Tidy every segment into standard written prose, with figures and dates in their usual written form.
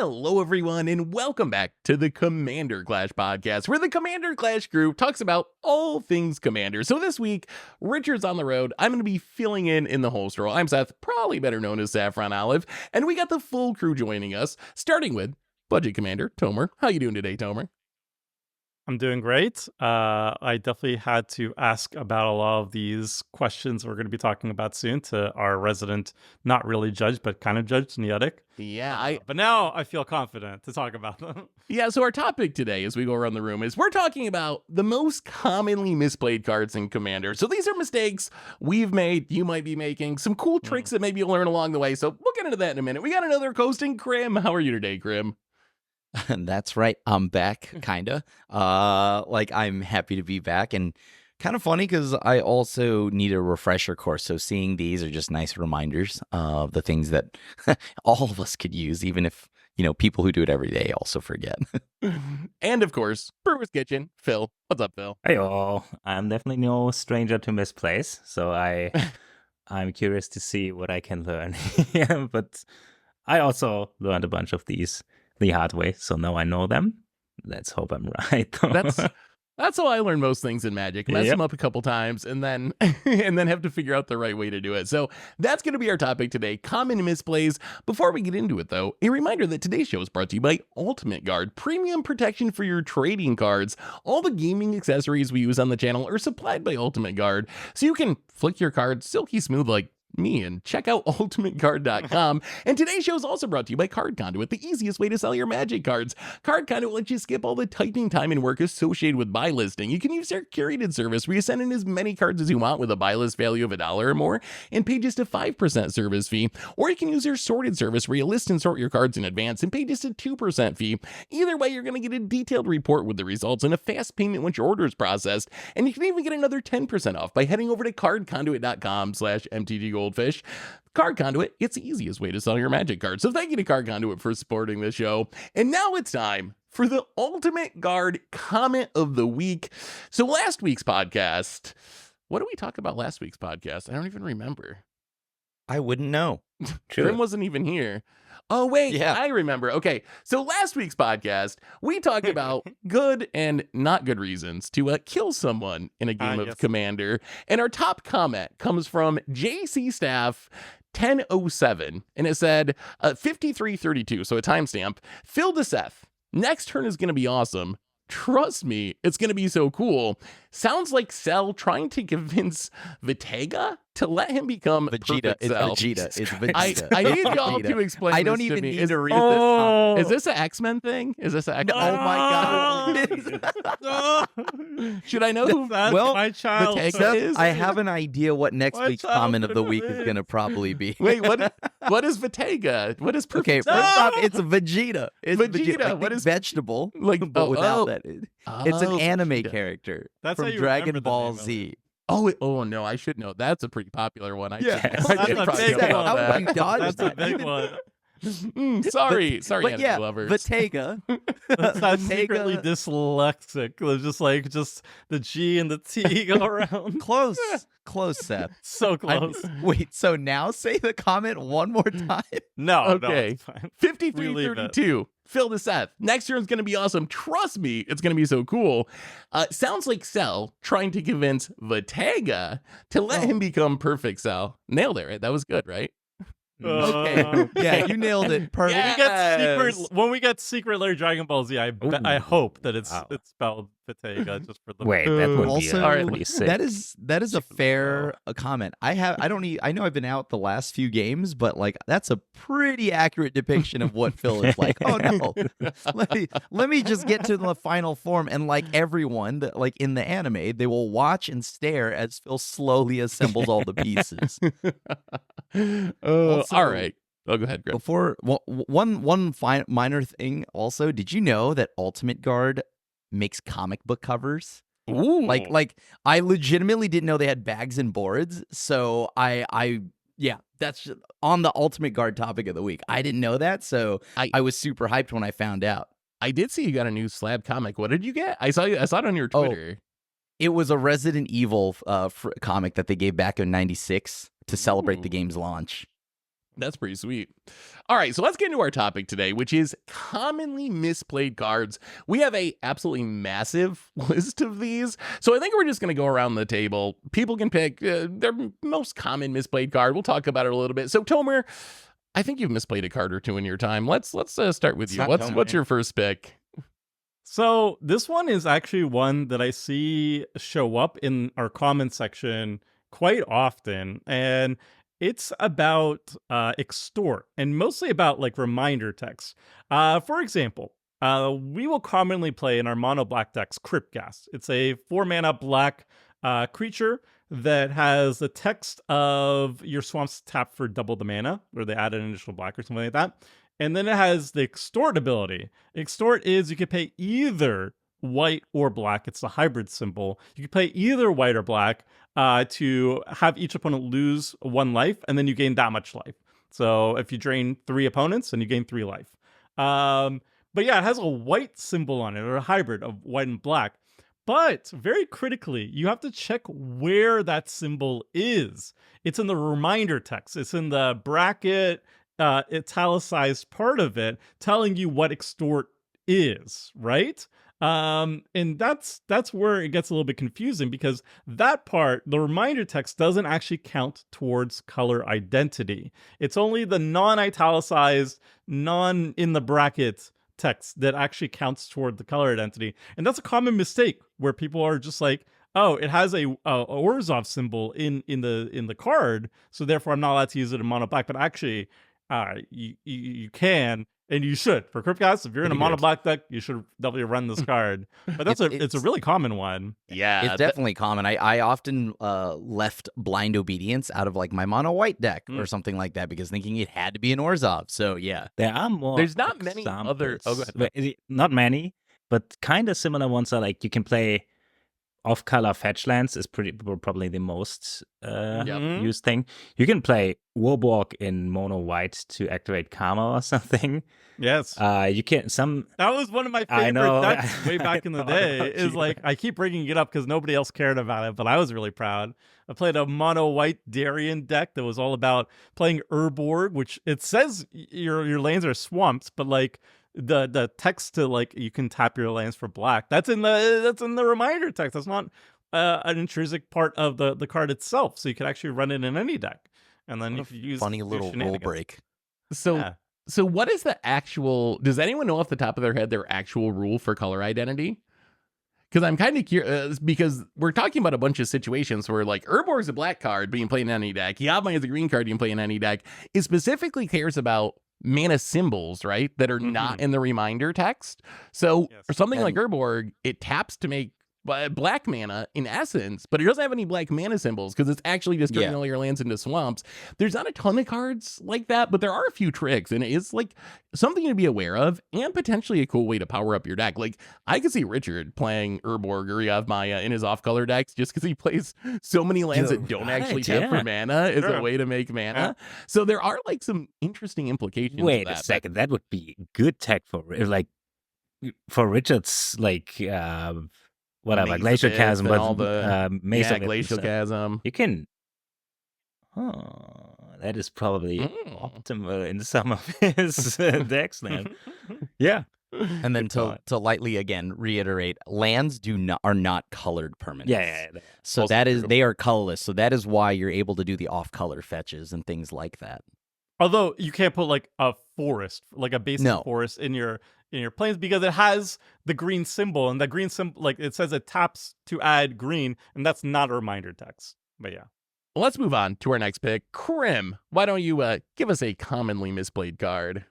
Hello, everyone, and welcome back to the Commander Clash podcast, where the Commander Clash group talks about all things Commander. So this week, Richard's on the road. I'm going to be filling in the host role. I'm Seth, probably better known as Saffron Olive, and we got the full crew joining us, starting with Budget Commander Tomer. How you doing today, Tomer? I'm doing great. I definitely had to ask about a lot of these questions we're going to be talking about soon to our resident, not really judge, but kind of judge, Neotic. Yeah, but now I feel confident to talk about them. Yeah, so our topic today, as we go around the room, is we're talking about the most commonly misplayed cards in Commander. So these are mistakes we've made, you might be making, some cool tricks that maybe you'll learn along the way. So we'll get into that in a minute. We got another coasting, Grim. How are you today, Grim? That's right. I'm back, kinda. I'm happy to be back, and kind of funny because I also need a refresher course. So seeing these are just nice reminders of the things that all of us could use, even if people who do it every day also forget. And of course, Brewer's Kitchen, Phil. What's up, Phil? Hey all. I'm definitely no stranger to misplays, so I'm curious to see what I can learn. Yeah, but I also learned a bunch of these the hard way, so now I know them. Let's hope I'm right. That's how I learn most things in Magic. Mess them up a couple times and then have to figure out the right way to do it. So that's going to be our topic today, common misplays. Before we get into it, though, a reminder that today's show is brought to you by Ultimate Guard, premium protection for your trading cards. All the gaming accessories we use on the channel are supplied by Ultimate Guard, so you can flick your cards silky smooth like me and check out ultimateguard.com. And today's show is also brought to you by Card Conduit, the easiest way to sell your Magic cards. Card Conduit lets you skip all the typing time and work associated with buy listing. You can use their curated service where you send in as many cards as you want with a buy list value of $1 or more and pay just a 5% service fee. Or you can use their sorted service where you list and sort your cards in advance and pay just a 2% fee. Either way, you're going to get a detailed report with the results and a fast payment once your order is processed. And you can even get another 10% off by heading over to cardconduit.com/mtggoldfish. Card Conduit, it's the easiest way to sell your Magic cards. So thank you to Card Conduit for supporting this show. And now it's time for the Ultimate Guard comment of the week. So last week's podcast, what did we talk about last week's podcast? I don't even remember. I wouldn't know. Trim wasn't even here. Oh, wait, yeah. I remember. Okay, so last week's podcast, we talked about good and not good reasons to kill someone in a game of Commander. And our top comment comes from JC Staff 1007, and it said 5332, so a timestamp. Phil to Seth, next turn is going to be awesome. Trust me, it's going to be so cool. Sounds like Cell trying to convince Vitega to let him become Vegeta. It's Cell. Vegeta. It's Vegeta. I need y'all to explain I don't this even to me. need to read this. Is this an X-Men thing? Is this an X-Men? Oh my god. Should I know who my child Vitega is? I have an idea what next week's comment of the week is going to probably be. Wait, what is Vitega? What is perfect? Okay, first off, it's Vegeta. It's Vegeta. Like what is vegetable? like but without that. It's an anime Vegeta. character That's how from you Dragon remember the Ball name of Z. Oh no, I should know. That's a pretty popular one. Yeah. I That's should a probably big know one. about How that. would you dodge That's a that? big one. Sorry, But anime yeah, lovers. Vitega. I'm secretly dyslexic. There's just the G and the T go around. Close, Seth. So close. Wait, so now say the comment one more time. No, Okay. no, it's fine. 5332. Phil to Seth. Next turn's going to be awesome. Trust me, it's going to be so cool. Sounds like Cell trying to convince Vitega to let him become Perfect Cell. Nailed it, right? That was good, right? Okay. Yeah, you nailed it. Perfect. Yeah. When we get Secret Lair Dragon Ball Z, I hope that it's spelled Vitega just for the Wait, that would Also, be pretty sick. that is a fair comment. I know I've been out the last few games, but like that's a pretty accurate depiction of what Phil is like. Oh no, let me just get to the final form, and like everyone that like in the anime, they will watch and stare as Phil slowly assembles all the pieces. Also, all right. Oh, go ahead, Greg. Before one minor thing. Also, did you know that Ultimate Guard makes comic book covers? Ooh. Like I legitimately didn't know they had bags and boards. So yeah, that's on the Ultimate Guard topic of the week. I didn't know that, so I was super hyped when I found out. I did see you got a new slab comic. What did you get? I saw it on your Twitter. It was a Resident Evil comic that they gave back in '96 to celebrate the game's launch. That's pretty sweet. All right, so let's get into our topic today, which is commonly misplayed cards. We have a absolutely massive list of these, so I think we're just going to go around the table. People can pick their most common misplayed card. We'll talk about it a little bit. So, Tomer, I think you've misplayed a card or two in your time. Let's start with It's you. not What's Tomer. your first pick? So this one is actually one that I see show up in our comment section quite often, and it's about extort, and mostly about like reminder text. For example, we will commonly play in our mono black decks Cryptghast. It's a 4-mana black creature that has the text of your swamps tapped for double the mana, or they add an additional black or something like that. And then it has the extort ability. Extort is you can pay either white or black. It's the hybrid symbol. You can play either white or black to have each opponent lose 1 life, and then you gain that much life. So if you drain 3 opponents, then you gain 3 life. But yeah, it has a white symbol on it, or a hybrid of white and black. But very critically, you have to check where that symbol is. It's in the reminder text. It's in the bracket, italicized part of it, telling you what extort is, right? And that's where it gets a little bit confusing, because that part, the reminder text, doesn't actually count towards color identity. It's only the non-italicized, in the bracket text that actually counts toward the color identity. And that's a common mistake where people are just like, oh, it has a Urza symbol in the card, so therefore I'm not allowed to use it in mono black. But actually, you can, and you should. For Cryptghast, if you're in a mono black deck, you should definitely run this card. But it's a really common one. Yeah, It's definitely common. I often left Blind Obedience out of like my mono white deck or something like that, because thinking it had to be an Orzhov. So yeah, There are more. There's not many other- examples. oh, go ahead. Not many, but kind of similar ones are like you can play off-color fetch lands is probably the most Yep. used thing. You can play Warborg in mono white to activate Karma or something. Yes. You can That was one of my I favorite know. decks way back in the I day. know, Is yeah. like, I keep bringing it up because nobody else cared about it, but I was really proud. I played a mono white Darien deck that was all about playing Urborg, which it says your lands are swamps, but like the text to like you can tap your lands for black. That's in the reminder text. That's not an intrinsic part of the card itself. So you can actually run it in any deck, and then you can use funny do little rule shenanigans. break. So Yeah. So what is the actual, does anyone know off the top of their head their actual rule for color identity? Because I'm kind of curious, because we're talking about a bunch of situations where like Urborg's a black card, but you can play in any deck. Yavimaya is a green card, you can play in any deck. It specifically cares about mana symbols, right? That are not in the reminder text. So Yes. for something like And- Urborg, it taps to make black mana in essence, but it doesn't have any black mana symbols because it's actually just turning Yeah. all your lands into swamps. There's not a ton of cards like that, but there are a few tricks, and it is like something to be aware of and potentially a cool way to power up your deck. Like I could see Richard playing Urborg or Yavimaya in his off-color decks just because he plays so many lands You're that don't right, actually tap for yeah. mana as a Sure. way to make mana. Yeah. So there are like some interesting implications. Wait of a that, second. That would be good tech for Richard's whatever, Maze Glacial Abyss Chasm, and but all the Maze yeah, Abyss and Glacial stuff. Chasm. You can. That is probably optimal in some of his decks then. Yeah. And then Good to thought. to lightly again reiterate, lands are not colored permanents. Yeah. So Also that is true. they are colorless. So that is why you're able to do the off-color fetches and things like that. Although you can't put like a forest, like a basic No. forest in your planes, because it has the green symbol, and the green symbol, like it says it taps to add green, and that's not a reminder text. But yeah. Let's move on to our next pick. Krim, why don't you give us a commonly misplayed card?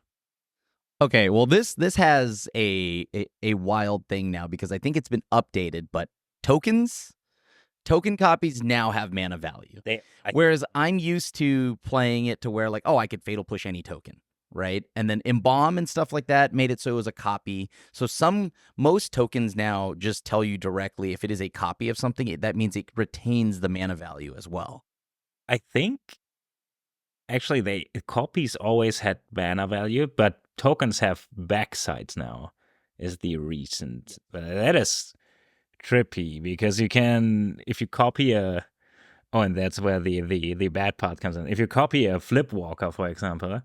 Okay, well this has a wild thing now, because I think it's been updated, but token copies now have mana value. Whereas I'm used to playing it to where like, oh, I could fatal push any token, right? And then Embalm and stuff like that made it so it was a copy. So most tokens now just tell you directly if it is a copy of something, that means it retains the mana value as well. I think actually copies always had mana value, but tokens have backsides now. Is the recent, but that is trippy because you can, if you copy a Oh, and that's where the bad part comes in. If you copy a flip walker, for example,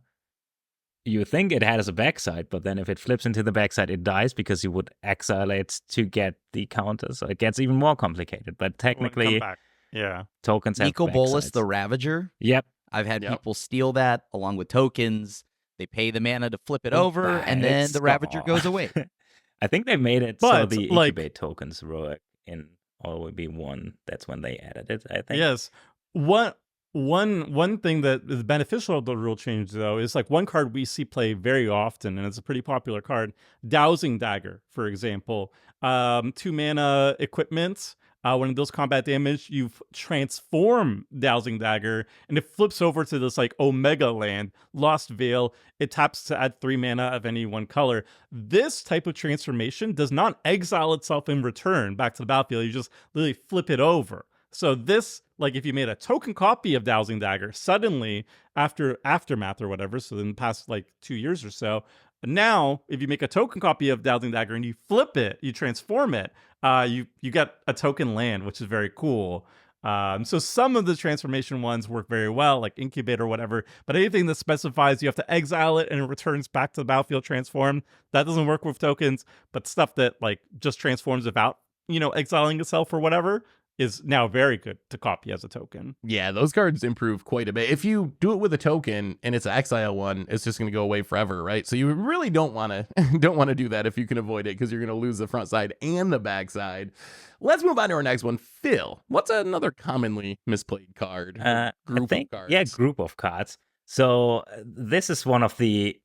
you think it has a backside, but then if it flips into the backside, it dies because you would exile it to get the counter. So it gets even more complicated. But Wouldn't come technically, back. Yeah. tokens have Nico Bolas, backsides. the Ravager. Yep. I've had Yep. people steal that along with tokens. They pay the mana to flip it over, Goodbye, and then it's the Ravager gone. goes away. I think they made it so But, the like- incubate tokens were in always one. That's when they added it, I think. Yes. One thing that is beneficial of the rule change, though, is like one card we see play very often, and it's a pretty popular card, Dowsing Dagger, for example. 2 mana equipment. When it deals combat damage, you transform Dowsing Dagger, and it flips over to this like Omega land, Lost Veil. It taps to add 3 mana of any one color. This type of transformation does not exile itself in return back to the battlefield. You just literally flip it over. So this, like if you made a token copy of Dowsing Dagger, suddenly after Aftermath or whatever, so in the past like 2 years or so, now if you make a token copy of Dowsing Dagger and you flip it, you transform it, you get a token land, which is very cool. So some of the transformation ones work very well, like Incubate or whatever, but anything that specifies you have to exile it and it returns back to the battlefield transformed, that doesn't work with tokens. But stuff that like just transforms without, exiling itself or whatever is now very good to copy as a token. Yeah, those cards improve quite a bit. If you do it with a token and it's an exile one, it's just going to go away forever, right? So you really don't want to do that if you can avoid it, because you're going to lose the front side and the back side. Let's move on to our next one. Phil, what's another commonly misplayed card? Group of cards. Yeah, group of cards. So this is one of the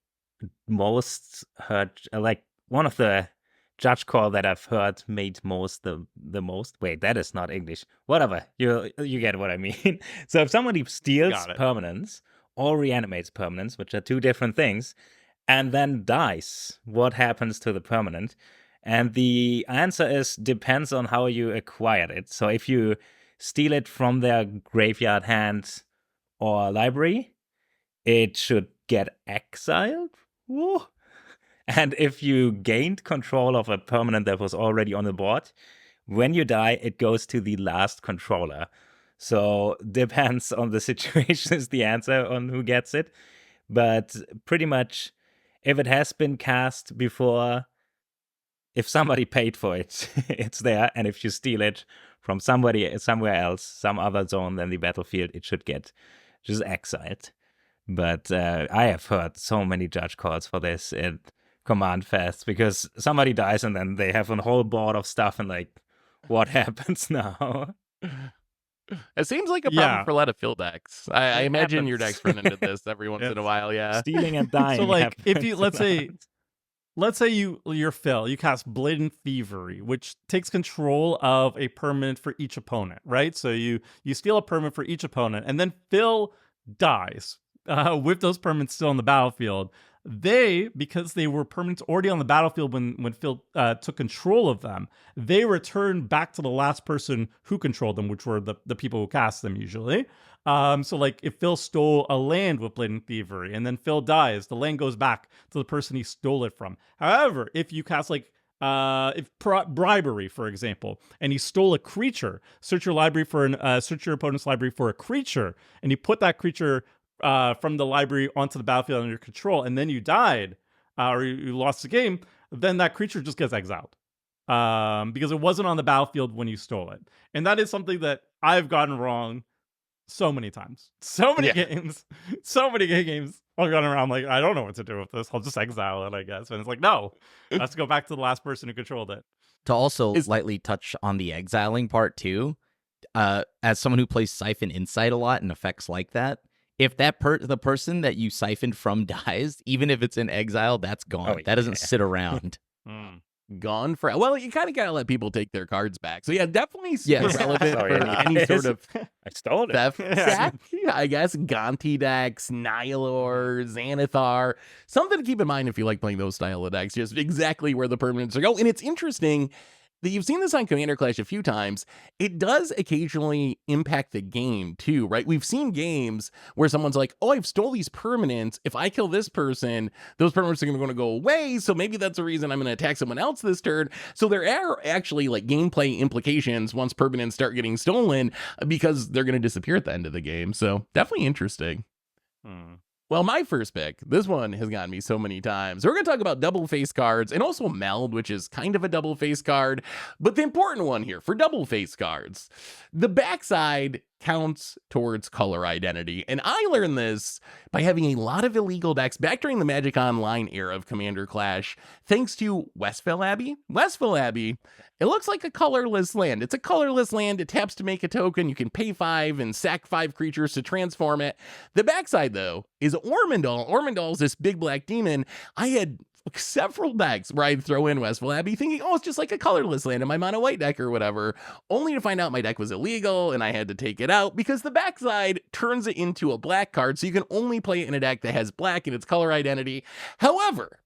most heard, like one of the judge call that I've heard made most the most. Wait, that is not English. Whatever. You get what I mean. So if somebody steals permanents or reanimates permanents, which are 2 different things, and then dies, what happens to the permanent? And the answer is depends on how you acquired it. So if you steal it from their graveyard hand or library, it should get exiled. Whoa. And if you gained control of a permanent that was already on the board, when you die, it goes to the last controller. So depends on the situation is the answer on who gets it. But pretty much, if it has been cast before, if somebody paid for it, it's there. And if you steal it from somebody somewhere else, some other zone than the battlefield, it should get just exiled. But I have heard so many judge calls for this in Command Fest, because somebody dies and then they have a whole board of stuff and like, what happens now? It seems like a problem for a lot of Phil decks. I imagine your decks run into this every once in a while. Yeah, stealing and dying. So like, if you let's say you're Phil, you cast Blatant Thievery, which takes control of a permanent for each opponent, right? So you steal a permanent for each opponent, and then Phil dies with those permanents still on the battlefield. Because they were permanents already on the battlefield when Phil took control of them, they return back to the last person who controlled them, which were the people who cast them usually. So like if Phil stole a land with Blatant Thievery and then Phil dies, the land goes back to the person he stole it from. However, if you cast like bribery, for example, and you stole a creature, search your opponent's library for a creature, and you put that creature from the library onto the battlefield under your control, and then you died, or you lost the game, then that creature just gets exiled. Because it wasn't on the battlefield when you stole it. And that is something that I've gotten wrong so many times. So many games. So many games I've gone around like, I don't know what to do with this. I'll just exile it, I guess. And it's like, no, let's go back to the last person who controlled it. To also lightly touch on the exiling part too, as someone who plays Siphon Insight a lot and effects like that, if the person that you siphoned from dies, even if it's in exile, that's gone. That doesn't sit around. Gone for well, you kind of gotta let people take their cards back. So yeah, definitely super relevant for any sort of I stole it. theft deck. I guess Gonti decks, Nihilor, Xanathar. Something to keep in mind if you like playing those style of decks. Just exactly where the permanents are going. And it's interesting. that you've seen this on Commander Clash a few times. It does occasionally impact the game too, right? We've seen games where someone's like, oh, I've stole these permanents. If I kill this person, those permanents are going to go away. So maybe that's the reason I'm going to attack someone else this turn. So there are actually like gameplay implications once permanents start getting stolen because they're going to disappear at the end of the game. So definitely interesting. Well, my first pick, this one has gotten me so many times. We're going to talk about double face cards and also Meld, which is kind of a double face card. But the important one here for double face cards, the backside counts towards color identity. And I learned this by having a lot of illegal decks back during the Magic Online era of Commander Clash, thanks to Westville Abbey. Westville Abbey, it looks like a colorless land. It's a colorless land. It taps to make a token. You can pay 5 and sack 5 creatures to transform it. The backside, though, is Ormondal. Ormondal's this big black demon. I had several decks where I'd throw in Westville Abbey thinking, oh, it's just like a colorless land in my mono white deck or whatever, only to find out my deck was illegal and I had to take it out because the backside turns it into a black card, so you can only play it in a deck that has black in its color identity. However,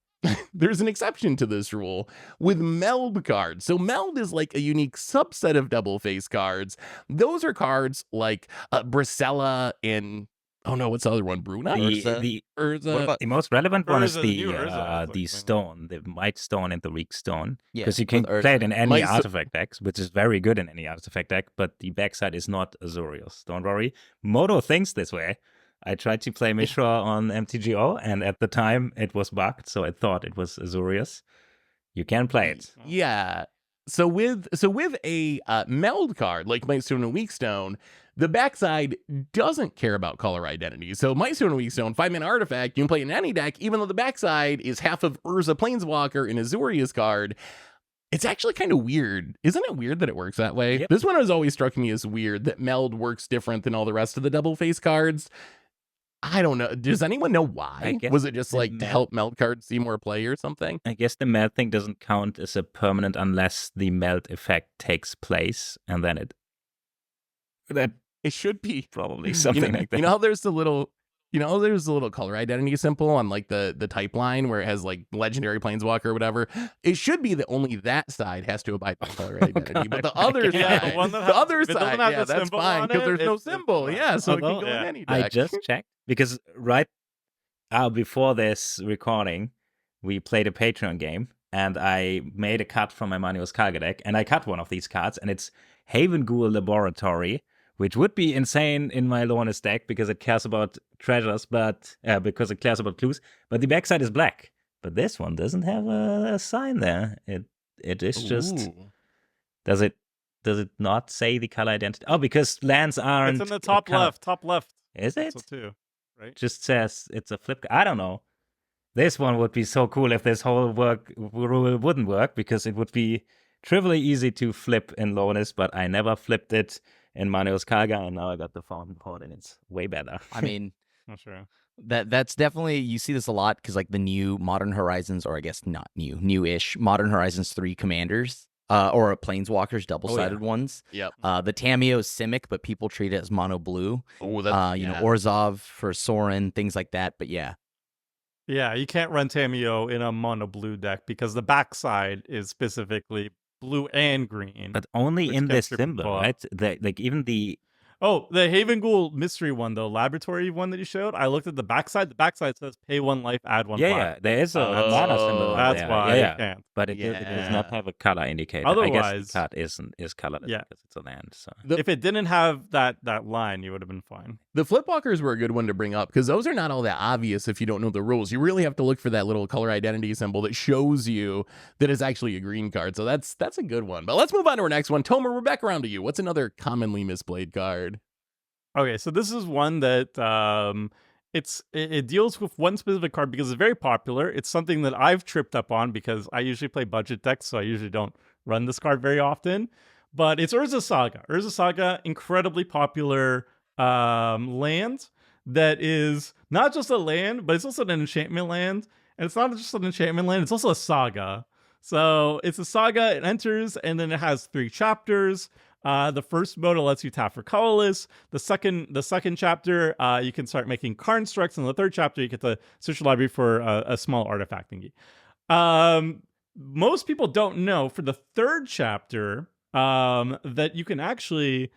there's an exception to this rule with Meld cards. So Meld is like a unique subset of double face cards. Those are cards like Bracella and oh no, what's the other one? Bruna? Urza. The most relevant one is Urza, the new Urza, the stone, the Might Stone and the Weak Stone. Yeah, Because you can with play it Urza. in any Might artifact decks, which is very good in any artifact deck, but the backside is not Azorius. Don't worry. Moto thinks this way. I tried to play Mishra on MTGO, and at the time it was bugged, so I thought it was Azorius. You can play it. Yeah. So with a Meld card like Might Stone and Weak Stone, the backside doesn't care about color identity. So Might Stone and Weak Stone, 5-mana artifact, you can play it in any deck, even though the backside is half of Urza Planeswalker in Azorius card. It's actually kind of weird. Isn't it weird that it works that way? Yep. This one has always struck me as weird, that Meld works different than all the rest of the double face cards. I don't know. Does anyone know I why? guess Was it just the like to help Meld cards see more play or something? I guess the melt thing doesn't count as a permanent unless the melt effect takes place, and then that It should be. probably something like that. You know how there's the little color identity symbol on like the type line where it has like legendary planeswalker or whatever. It should be that only that side has to abide by color identity, but the other Yeah, side, the one that the has- other if it doesn't side, have yeah, the that's symbol fine on because it, there's no it's symbol. fine. Yeah, so it can Although, go in yeah, any I deck. just checked because before this recording, we played a Patreon game, and I made a cut from my Manuel's Saga deck, and I cut one of these cards, and it's Haven Ghoul Laboratory, which would be insane in my Lornis deck because it cares about treasures, but because it cares about clues. But the backside is black. But this one doesn't have a sign there. It is just. Ooh. Does it not say the color identity? Oh, because lands aren't. It's in the top left. Top left. Is it? So too, right? Just says it's a flip. I don't know. This one would be so cool if this whole rule wouldn't work, because it would be trivially easy to flip in Lornis, but I never flipped it in Manuel's Saga, and now I got the Fountain Port, and it's way better. I mean, Not sure. that's definitely, you see this a lot because like the new Modern Horizons, or I guess not new, newish Modern Horizons 3 commanders, or Planeswalkers, double-sided ones. Yep. The Tameo is Simic, but people treat it as mono blue. Oh, that's You know, Orzhov for Sorin, things like that. But yeah, Yeah, you can't run Tameo in a mono blue deck because the backside is specifically blue and green. But only Which in can this trip symbol, people up. right? Like even the Oh, the Haven Ghoul mystery one, the laboratory one that you showed. I looked at the backside. The backside says pay 1 life, add 1 black. there is a Oh, mana symbol. That's there. why yeah. you can't. But it does not Yeah. have a color indicator. I guess Otherwise- the card is colorless Yeah. because it's a land. So If it didn't have that line, you would have been fine. The flipwalkers were a good one to bring up because those are not all that obvious if you don't know the rules. You really have to look for that little color identity symbol that shows you that it's actually a green card. So that's a good one. But let's move on to our next one. Tomer, we're back around to you. What's another commonly misplayed card? Okay, so this is one that it deals with one specific card because it's very popular. It's something that I've tripped up on because I usually play budget decks, so I usually don't run this card very often. But it's Urza Saga. Urza Saga, incredibly popular land that is not just a land, but it's also an enchantment land. And it's not just an enchantment land, it's also a saga. So it's a saga, it enters, and then it has 3 chapters. The first mode lets you tap for colorless. The second chapter, you can start making card constructs, and the third chapter, you get to search your library for a small artifact thingy. most people don't know for the third chapter that you can actually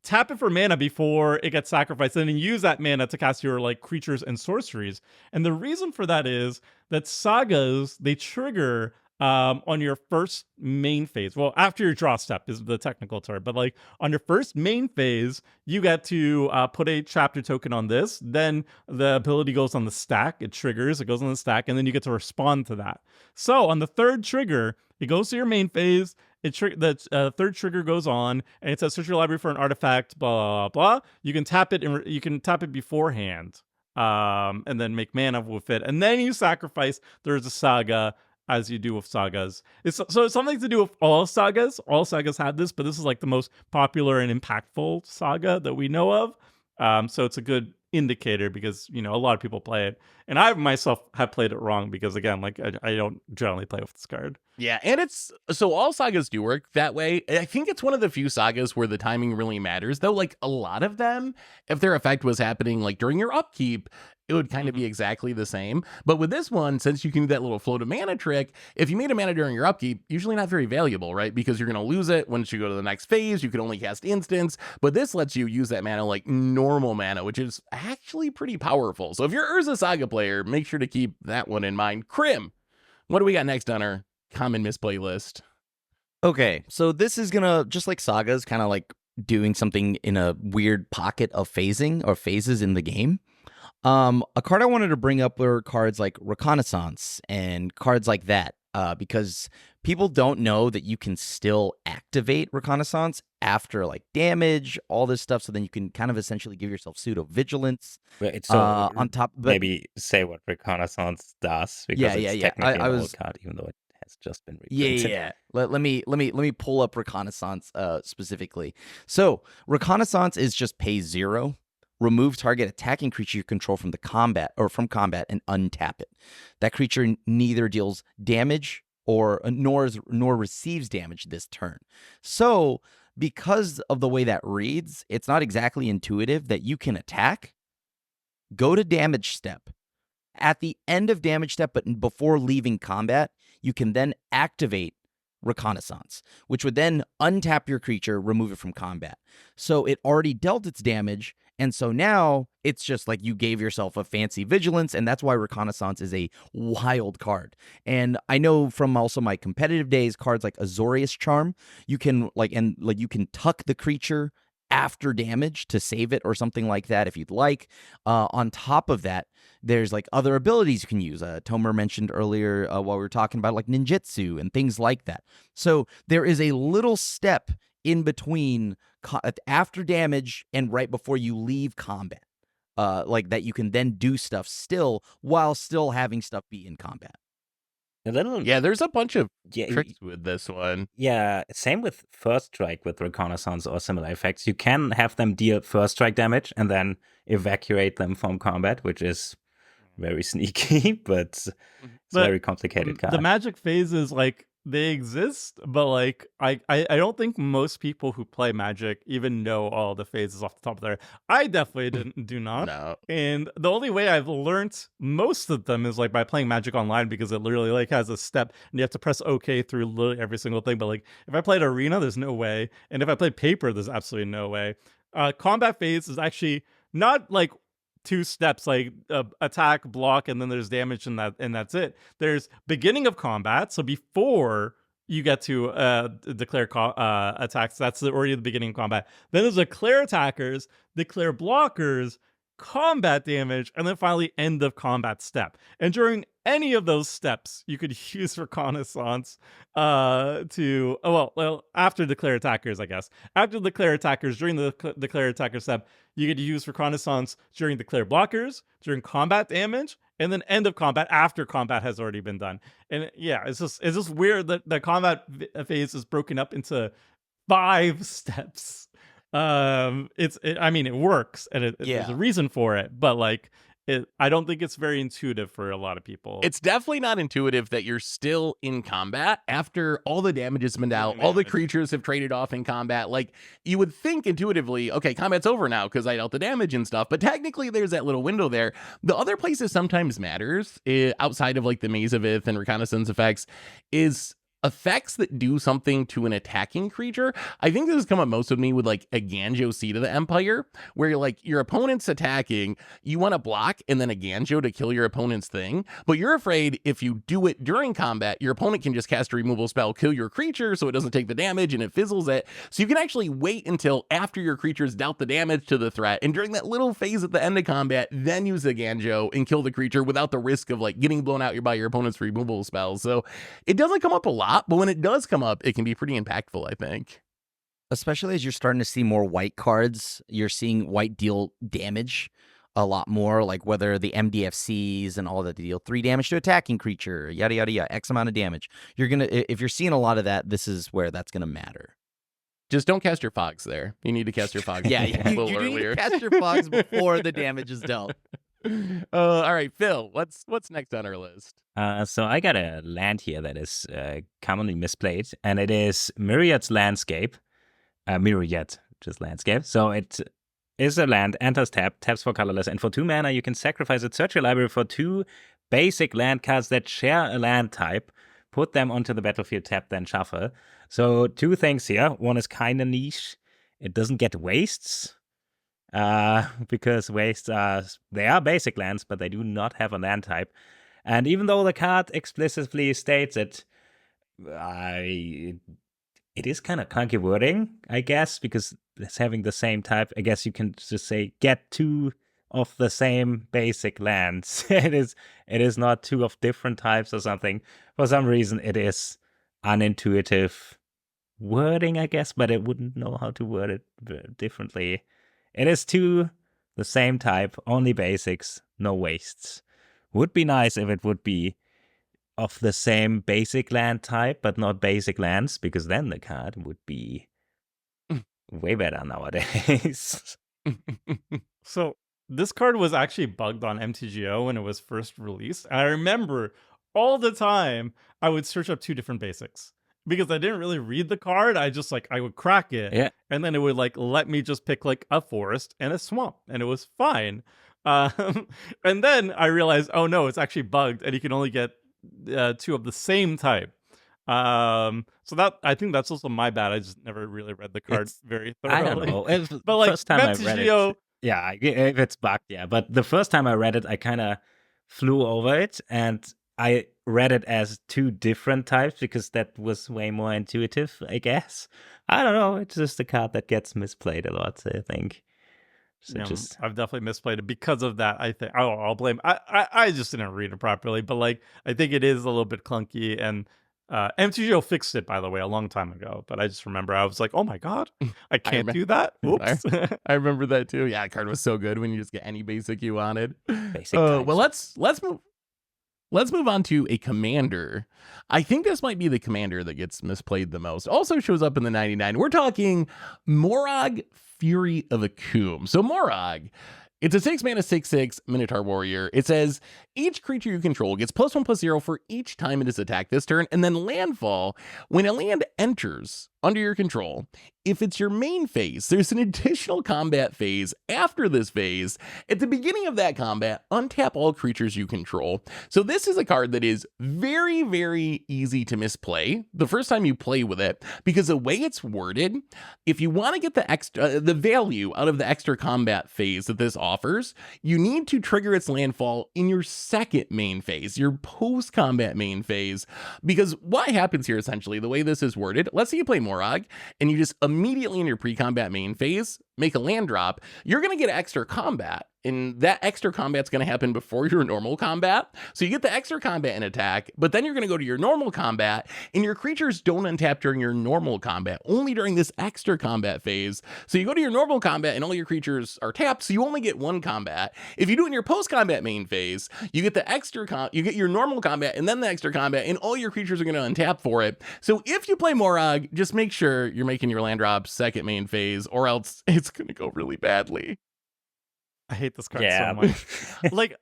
tap it for mana before it gets sacrificed, and then use that mana to cast your like creatures and sorceries. And the reason for that is that sagas, they trigger on your first main phase. Well, after your draw step is the technical term, but like on your first main phase, you get to put a chapter token on this. Then the ability goes on the stack. It triggers, it goes on the stack, and then you get to respond to that. So on the third trigger, it goes to your main phase. The third trigger goes on, and it says search your library for an artifact. Blah blah blah. You can tap it. You can tap it beforehand, and then make mana with it, and then you sacrifice. There's a saga, as you do with sagas. It's something to do with all sagas. All sagas had this, but this is like the most popular and impactful saga that we know of. So it's a good indicator because a lot of people play it, and I myself have played it wrong because again, like I don't generally play with this card. Yeah, and it's so all sagas do work that way. I think it's one of the few sagas where the timing really matters, though. Like a lot of them, if their effect was happening like during your upkeep, it would kind of be exactly the same. But with this one, since you can do that little float of mana trick, if you made a mana during your upkeep, usually not very valuable, right? Because you're going to lose it once you go to the next phase. You can only cast instants, but this lets you use that mana like normal mana, which is actually pretty powerful. So if you're Urza Saga player, make sure to keep that one in mind. Krim, what do we got next on our common misplay list? Okay, so this is gonna, just like sagas, kind of like doing something in a weird pocket of phasing or phases in the game. A card I wanted to bring up were cards like Reconnaissance and cards like that, because people don't know that you can still activate Reconnaissance after like damage, all this stuff. So then you can kind of essentially give yourself pseudo vigilance. Right, On top, but maybe say what Reconnaissance does, because it's technically an old card, even though it has just been reprinted. Yeah. Let me pull up Reconnaissance specifically. So Reconnaissance is just pay 0. Remove target attacking creature you control from combat and untap it. That creature neither deals damage nor receives damage this turn. So because of the way that reads, it's not exactly intuitive that you can attack, go to damage step. At the end of damage step, but before leaving combat, you can then activate Reconnaissance, which would then untap your creature, remove it from combat. So it already dealt its damage, and so now it's just like you gave yourself a fancy vigilance, and that's why Reconnaissance is a wild card. And I know from also my competitive days, cards like Azorius Charm, you can you can tuck the creature after damage to save it or something like that if you'd like. On top of that, there's like other abilities you can use. Tomer mentioned earlier while we were talking about like ninjutsu and things like that. So there is a little step in between after damage and right before you leave combat, like that you can then do stuff still while still having stuff be in combat. Yeah, there's a bunch of tricks with this one. Yeah, same with First Strike with Reconnaissance or similar effects. You can have them deal First Strike damage and then evacuate them from combat, which is very sneaky, but it's very complicated card. The magic phases, like, they exist, but like I don't think most people who play Magic even know all the phases off the top of their head. I definitely do not. No. And the only way I've learned most of them is like by playing Magic Online, because it literally like has a step and you have to press OK through literally every single thing. But like if I played Arena, there's no way. And if I played Paper, there's absolutely no way. Combat phase is actually not like 2 steps, like attack, block, and then there's damage, and that's it. There's beginning of combat, so before you get to declare attacks, that's already the beginning of combat. Then there's declare attackers, declare blockers, combat damage, and then finally end of combat step. And during any of those steps, you could use Reconnaissance after declare attackers, I guess. After declare attackers, during the declare attacker step, you could use Reconnaissance during declare blockers, during combat damage, and then end of combat after combat has already been done. And yeah, it's just weird that the combat phase is broken up into 5 steps. I mean, it works, and there's a reason for it, but like I don't think it's very intuitive for a lot of people. It's definitely not intuitive that you're still in combat after all the damage has been out, all the Damage. creatures have traded off in combat. Like, you would think intuitively, okay, combat's over now because I dealt the damage and stuff, but technically there's that little window there. The other places sometimes matters, outside of like the Maze of Ith and reconnaissance effects, is effects that do something to an attacking creature. I think this has come up most with me with like a Ganjo Seed of the Empire, where you're like, your opponent's attacking, you want to block and then a Ganjo to kill your opponent's thing, but you're afraid if you do it during combat, your opponent can just cast a removal spell, kill your creature so it doesn't take the damage and it fizzles it. So you can actually wait until after your creature's dealt the damage to the threat, and during that little phase at the end of combat, then use the Ganjo and kill the creature without the risk of like getting blown out by your opponent's removal spells. So it doesn't come up a lot, but when it does come up, it can be pretty impactful, I think. Especially as you're starting to see more white cards, you're seeing white deal damage a lot more, like whether the MDFCs and all that deal 3 damage to attacking creature, yada yada yada, X amount of damage. If you're seeing a lot of that, this is where that's gonna matter. Just don't cast your fogs there. You need to cast your fogs Yeah, a you little need earlier. to cast your fogs before the damage is dealt. All right, Phil, what's next on our list? So I got a land here that is commonly misplayed, and it is Myriad's Landscape. Myriad, just Landscape. So it is a land, enters tap, taps for colorless, and for 2 mana you can sacrifice it, search your library for 2 basic land cards that share a land type, put them onto the battlefield, tap, then shuffle. So 2 things here. One is kind of niche. It doesn't get wastes. Because wastes they are basic lands, but they do not have a land type. And even though the card explicitly states it, it is kind of clunky wording, I guess, because it's having the same type. I guess you can just say get 2 of the same basic lands. It is not 2 of different types or something. For some reason, it is unintuitive wording, I guess, but it wouldn't know how to word it differently. It is 2 the same type, only basics, no wastes. Would be nice if it would be of the same basic land type, but not basic lands, because then the card would be way better nowadays. So this card was actually bugged on MTGO when it was first released. I remember all the time I would search up 2 different basics because I didn't really read the card. I would crack it, Yeah. and then it would like let me just pick like a forest and a swamp, and it was fine. And then I realized, oh no, it's actually bugged, and you can only get 2 of the same type. So that, I think that's also my bad. I just never really read the card very thoroughly. I don't know. But like first time I read MTGO, it, yeah, if it's bugged, yeah. But the first time I read it, I kind of flew over it, and I read it as 2 different types because that was way more intuitive, I guess. I don't know. It's just a card that gets misplayed a lot, I think. So yeah, just I've definitely misplayed it because of that. I think I'll blame. I just didn't read it properly, but like I think it is a little bit clunky, and MTGO fixed it, by the way, a long time ago. But I just remember I was like, oh my god, I can't do that. Oops. I remember that too. Yeah, the card was so good when you just get any basic you wanted. basic Well, types. let's move on to a commander. I think this might be the commander that gets misplayed the most. Also shows up in the 99. We're talking Morag, Fury of Akum. So Morag, it's a 6 mana 6/6 Minotaur Warrior. It says each creature you control gets +1/+0 for each time it is attacked this turn, and then landfall when a land enters under your control. If it's your main phase, there's an additional combat phase after this phase. At the beginning of that combat, untap all creatures you control. So this is a card that is very, very easy to misplay the first time you play with it, because the way it's worded, if you want to get the value out of the extra combat phase that this offers, you need to trigger its landfall in your second main phase, your post-combat main phase. Because what happens here, essentially, the way this is worded, let's say you play Morag, and you just immediately in your pre-combat main phase make a land drop, you're going to get extra combat. And that extra combat's going to happen before your normal combat. So you get the extra combat and attack, but then you're going to go to your normal combat, and your creatures don't untap during your normal combat, only during this extra combat phase. So you go to your normal combat and all your creatures are tapped, so you only get 1 combat. If you do it in your post-combat main phase, you get the extra you get your normal combat and then the extra combat, and all your creatures are going to untap for it. So if you play Morag, just make sure you're making your land drop second main phase, or else it's going to go really badly. I hate this card Yeah. so much. Like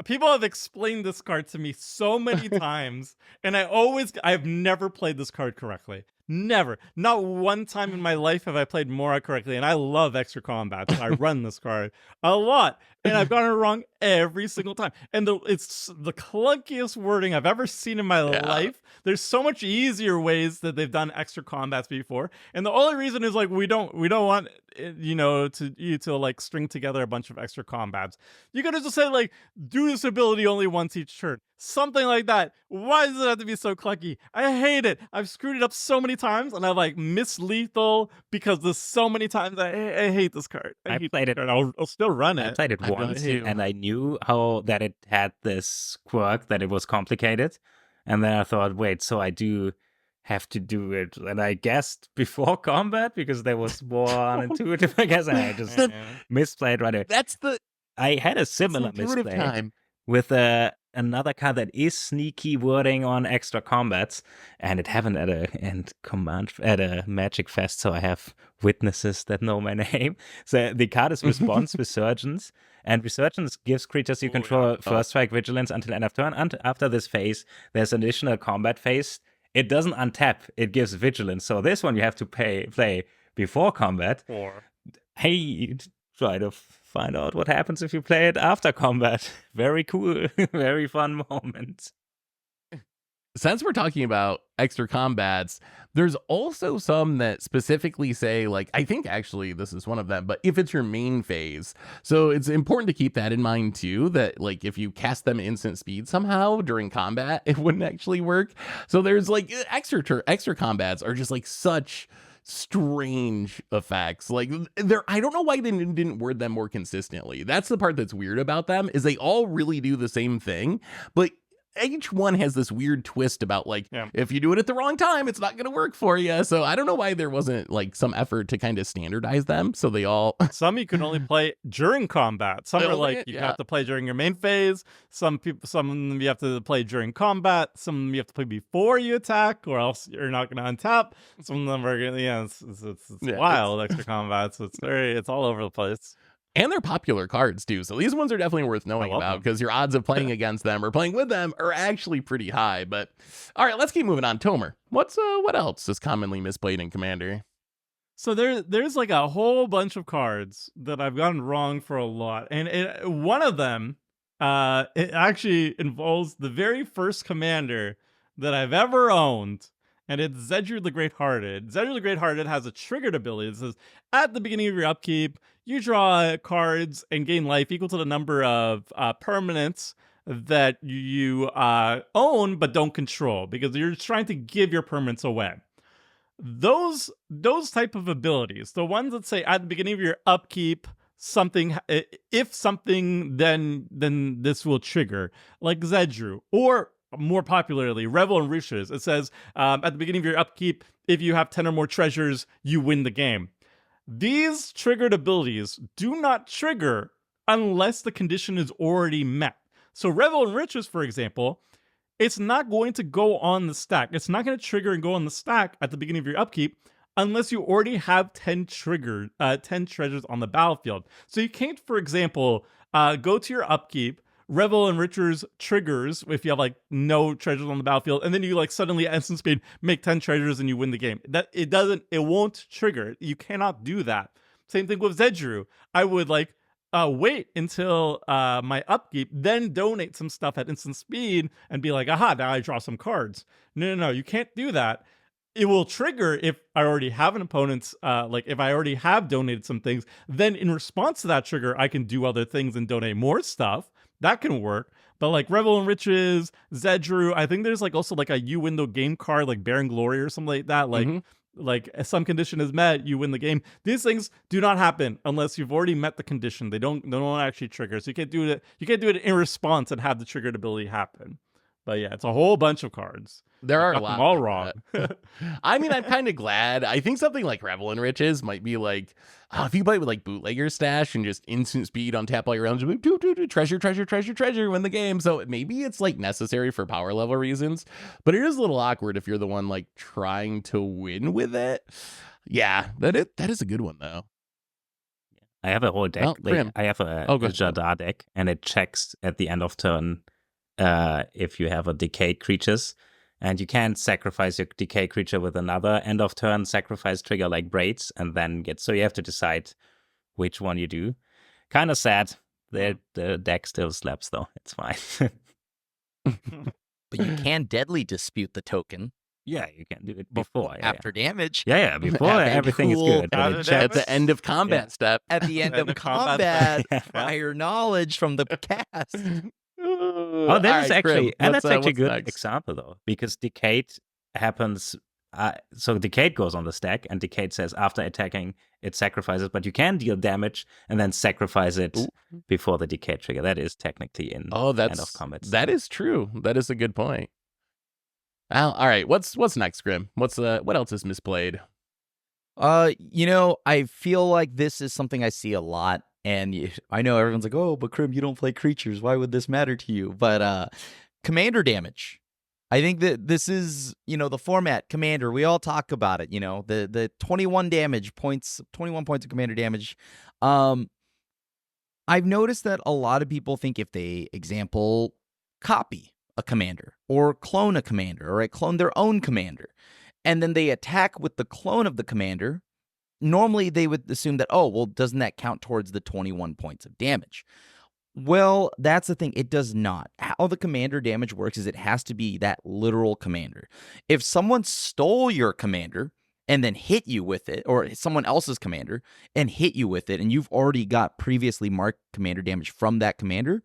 people have explained this card to me so many times, and I've never played this card correctly. Never. Not one time in my life have I played Mora correctly, and I love extra combat, so I run this card a lot, and I've gotten it wrong every single time. And it's the clunkiest wording I've ever seen in my life. There's so much easier ways that they've done extra combats before, and the only reason is like we don't want to like string together a bunch of extra combats. You could have just said like do this ability only once each turn, something like that. Why does it have to be so clunky? I hate it. I've screwed it up so many times, and I've like missed lethal because there's so many times. I hate this card. I played it. I'll still run it. I played it once, and I knew how that it had this quirk, that it was complicated, and then I thought, wait, so I do have to do it, and I guessed before combat because there was one intuitive, I guess, and I just misplayed right away. I had a similar misplay time with another card that is sneaky wording on extra combats, and it happened at a Magic Fest, so I have witnesses that know my name. So the card is Response Resurgence, and Resurgence gives creatures you control first strike Vigilance until end of turn. And after this phase, there's an additional combat phase. It doesn't untap, it gives Vigilance. So this one you have to play before combat. Hey, try to find out what happens if you play it after combat. Very cool, very fun moment. Since we're talking about extra combats, there's also some that specifically say, like, I think actually this is one of them, but if it's your main phase. So it's important to keep that in mind too, that like if you cast them instant speed somehow during combat, it wouldn't actually work. So there's like extra combats are just like such strange effects. Like I don't know why they didn't word them more consistently. That's the part that's weird about them, is they all really do the same thing, but each one has this weird twist about like, if you do it at the wrong time, it's not going to work for you. So I don't know why there wasn't like some effort to kind of standardize them so they all some you can only play during combat. Some are like you have to play during your main phase. Some you have to play during combat. Some you have to play before you attack, or else you're not going to untap. Some of them are it's wild extra combat. So it's all over the place. And they're popular cards too, so these ones are definitely worth knowing about, because your odds of playing against them or playing with them are actually pretty high. But all right, let's keep moving on. Tomer, what else is commonly misplayed in Commander? So there's like a whole bunch of cards that I've gotten wrong for a lot, and one of them it actually involves the very first Commander that I've ever owned. And it's Zedruu the Great-Hearted. Zedruu the Great-Hearted has a triggered ability. It says, at the beginning of your upkeep, you draw cards and gain life equal to the number of permanents that you own but don't control, because you're trying to give your permanents away. Those type of abilities, the ones that say at the beginning of your upkeep, if something, then this will trigger, like Zedruu, or more popularly, Revel and Riches. It says, at the beginning of your upkeep, if you have 10 or more treasures, you win the game. These triggered abilities do not trigger unless the condition is already met. So Revel and Riches, for example, it's not going to go on the stack. It's not going to trigger and go on the stack at the beginning of your upkeep unless you already have 10 treasures on the battlefield. So you can't, for example, go to your upkeep, Revel and Riches triggers if you have like no treasures on the battlefield, and then you like suddenly at instant speed make 10 treasures and you win the game. It won't trigger. You cannot do that. Same thing with Zedruu. I would like wait until my upkeep, then donate some stuff at instant speed and be like, aha, now I draw some cards. No, you can't do that. It will trigger if I already have an opponent's, like if I already have donated some things, then in response to that trigger, I can do other things and donate more stuff. That can work. But like Revel and Riches, Zedruu, I think there's like also like a you win the game card, like Barren Glory or something like that. Like some condition is met, you win the game. These things do not happen unless you've already met the condition. They don't actually trigger. So you can't do it. You can't do it in response and have the triggered ability happen. But yeah, it's a whole bunch of cards. There are a lot. All wrong. I mean, I'm kind of glad. I think something like Revel and Riches might be like, if you play with like Bootlegger Stash and just instant speed on tap all your rounds, treasure, win the game. So maybe it's like necessary for power level reasons, but it is a little awkward if you're the one like trying to win with it. Yeah, that is a good one though. I have a whole deck. Well, Grim. I have a Oh, go ahead. Jadar deck, and it checks at the end of turn if you have a decayed creatures. And you can't sacrifice your decayed creature with another end of turn sacrifice trigger like Braids, and then so you have to decide which one you do. Kind of sad. The deck still slaps though. It's fine. But you can deadly dispute the token Yeah, you can do it before. after damage. Yeah, before After everything cool is good. counter But it damage. At the end of combat step. At the end End of of combat. combat, prior knowledge from the cast. Oh, that is actually, and that's actually a good next? example though, because Decayed happens. So Decayed goes on the stack, and Decayed says after attacking it sacrifices, but you can deal damage and then sacrifice it before the Decayed trigger. That is technically in end of combat. That is true. That is a good point. Well, all right. What's next, Grim? What else is misplayed? I feel like this is something I see a lot, and I know everyone's like, "Oh, but Krim, you don't play creatures. Why would this matter to you?" But commander damage. I think that this is, the format commander. We all talk about it. The 21 damage points, 21 points of commander damage. I've noticed that a lot of people think if they, example, copy a commander or clone a commander or clone their own commander, and then they attack with the clone of the commander, normally they would assume that, oh, well, doesn't that count towards the 21 points of damage? Well, that's the thing. It does not. How the commander damage works is it has to be that literal commander. If someone stole your commander and then hit you with it, or someone else's commander and hit you with it, and you've already got previously marked commander damage from that commander,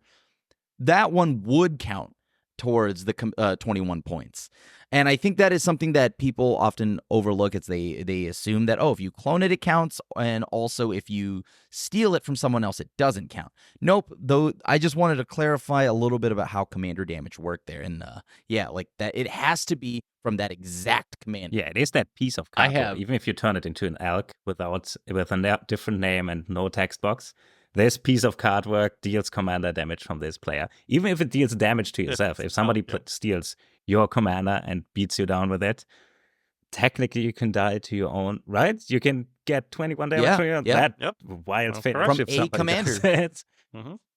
that one would count towards the 21 points. And I think that is something that people often overlook. It's they assume that, oh, if you clone it, it counts. And also if you steal it from someone else, it doesn't count. Nope. Though I just wanted to clarify a little bit about how commander damage worked there. And like that, it has to be from that exact commander. Yeah, it is that piece of cardboard. Even if you turn it into an elk with a different name and no text box, this piece of cardwork deals commander damage from this player. Even if it deals damage to yourself, if somebody steals your commander and beats you down with it, technically you can die to your own, right? You can get 21 damage from that wild finish From if a somebody commander. does it.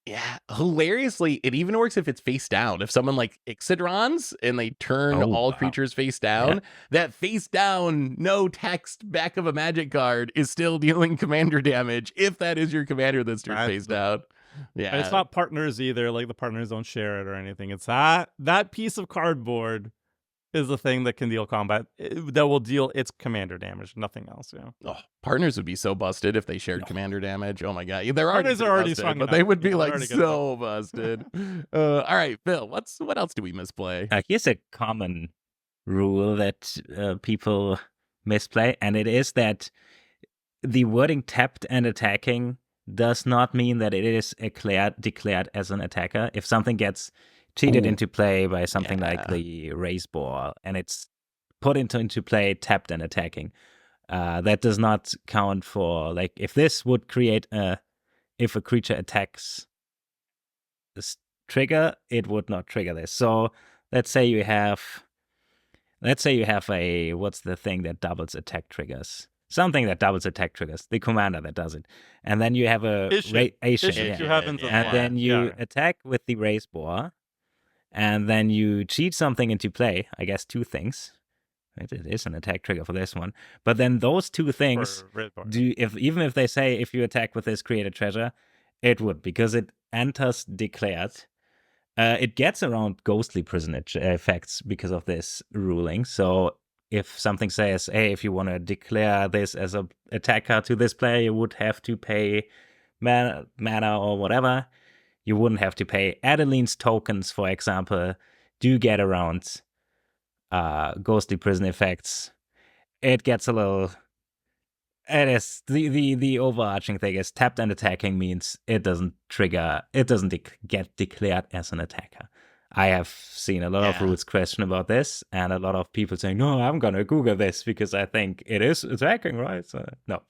Yeah, hilariously, it even works if it's face down. If someone like Ixodrons and they turn all creatures face down, that face down, no text back of a magic card is still dealing commander damage if that is your commander that's turned face down. Yeah, And it's not partners either. Like the partners don't share it or anything. It's that piece of cardboard is the thing that can deal combat, that will deal its commander damage, nothing else. Yeah. Oh, partners would be so busted if they shared commander damage. Oh my god, they're Partners are already busted, strong but enough. they would be Yeah, like they're already good so busted. All right, Phil, what else do we misplay? Here's a common rule that people misplay, and it is that the wording tapped and attacking does not mean that it is declared as an attacker. If something gets cheated into play by something like the race ball, and it's put into play tapped and attacking, that does not count for, like, if this would create if a creature attacks this trigger, it would not trigger this. So let's say you have a, what's the thing that doubles attack triggers? Something that doubles attack triggers, the commander that does it. And then you have a Ishit. And then you attack with the race boar, and then you cheat something into play. I guess two things. It is an attack trigger for this one. But then those two things even if they say if you attack with this, create a treasure, it would, because it enters declared. It gets around ghostly prison effects because of this ruling. So if something says, hey, if you want to declare this as a attacker to this player, you would have to pay mana or whatever. You wouldn't have to pay. Adeline's tokens, for example, do get around ghostly prison effects. It gets a little... It is the overarching thing is tapped and attacking means it doesn't get declared as an attacker. I have seen a lot of rules question about this, and a lot of people saying, no, I'm going to Google this because I think it is attacking, right? So, no.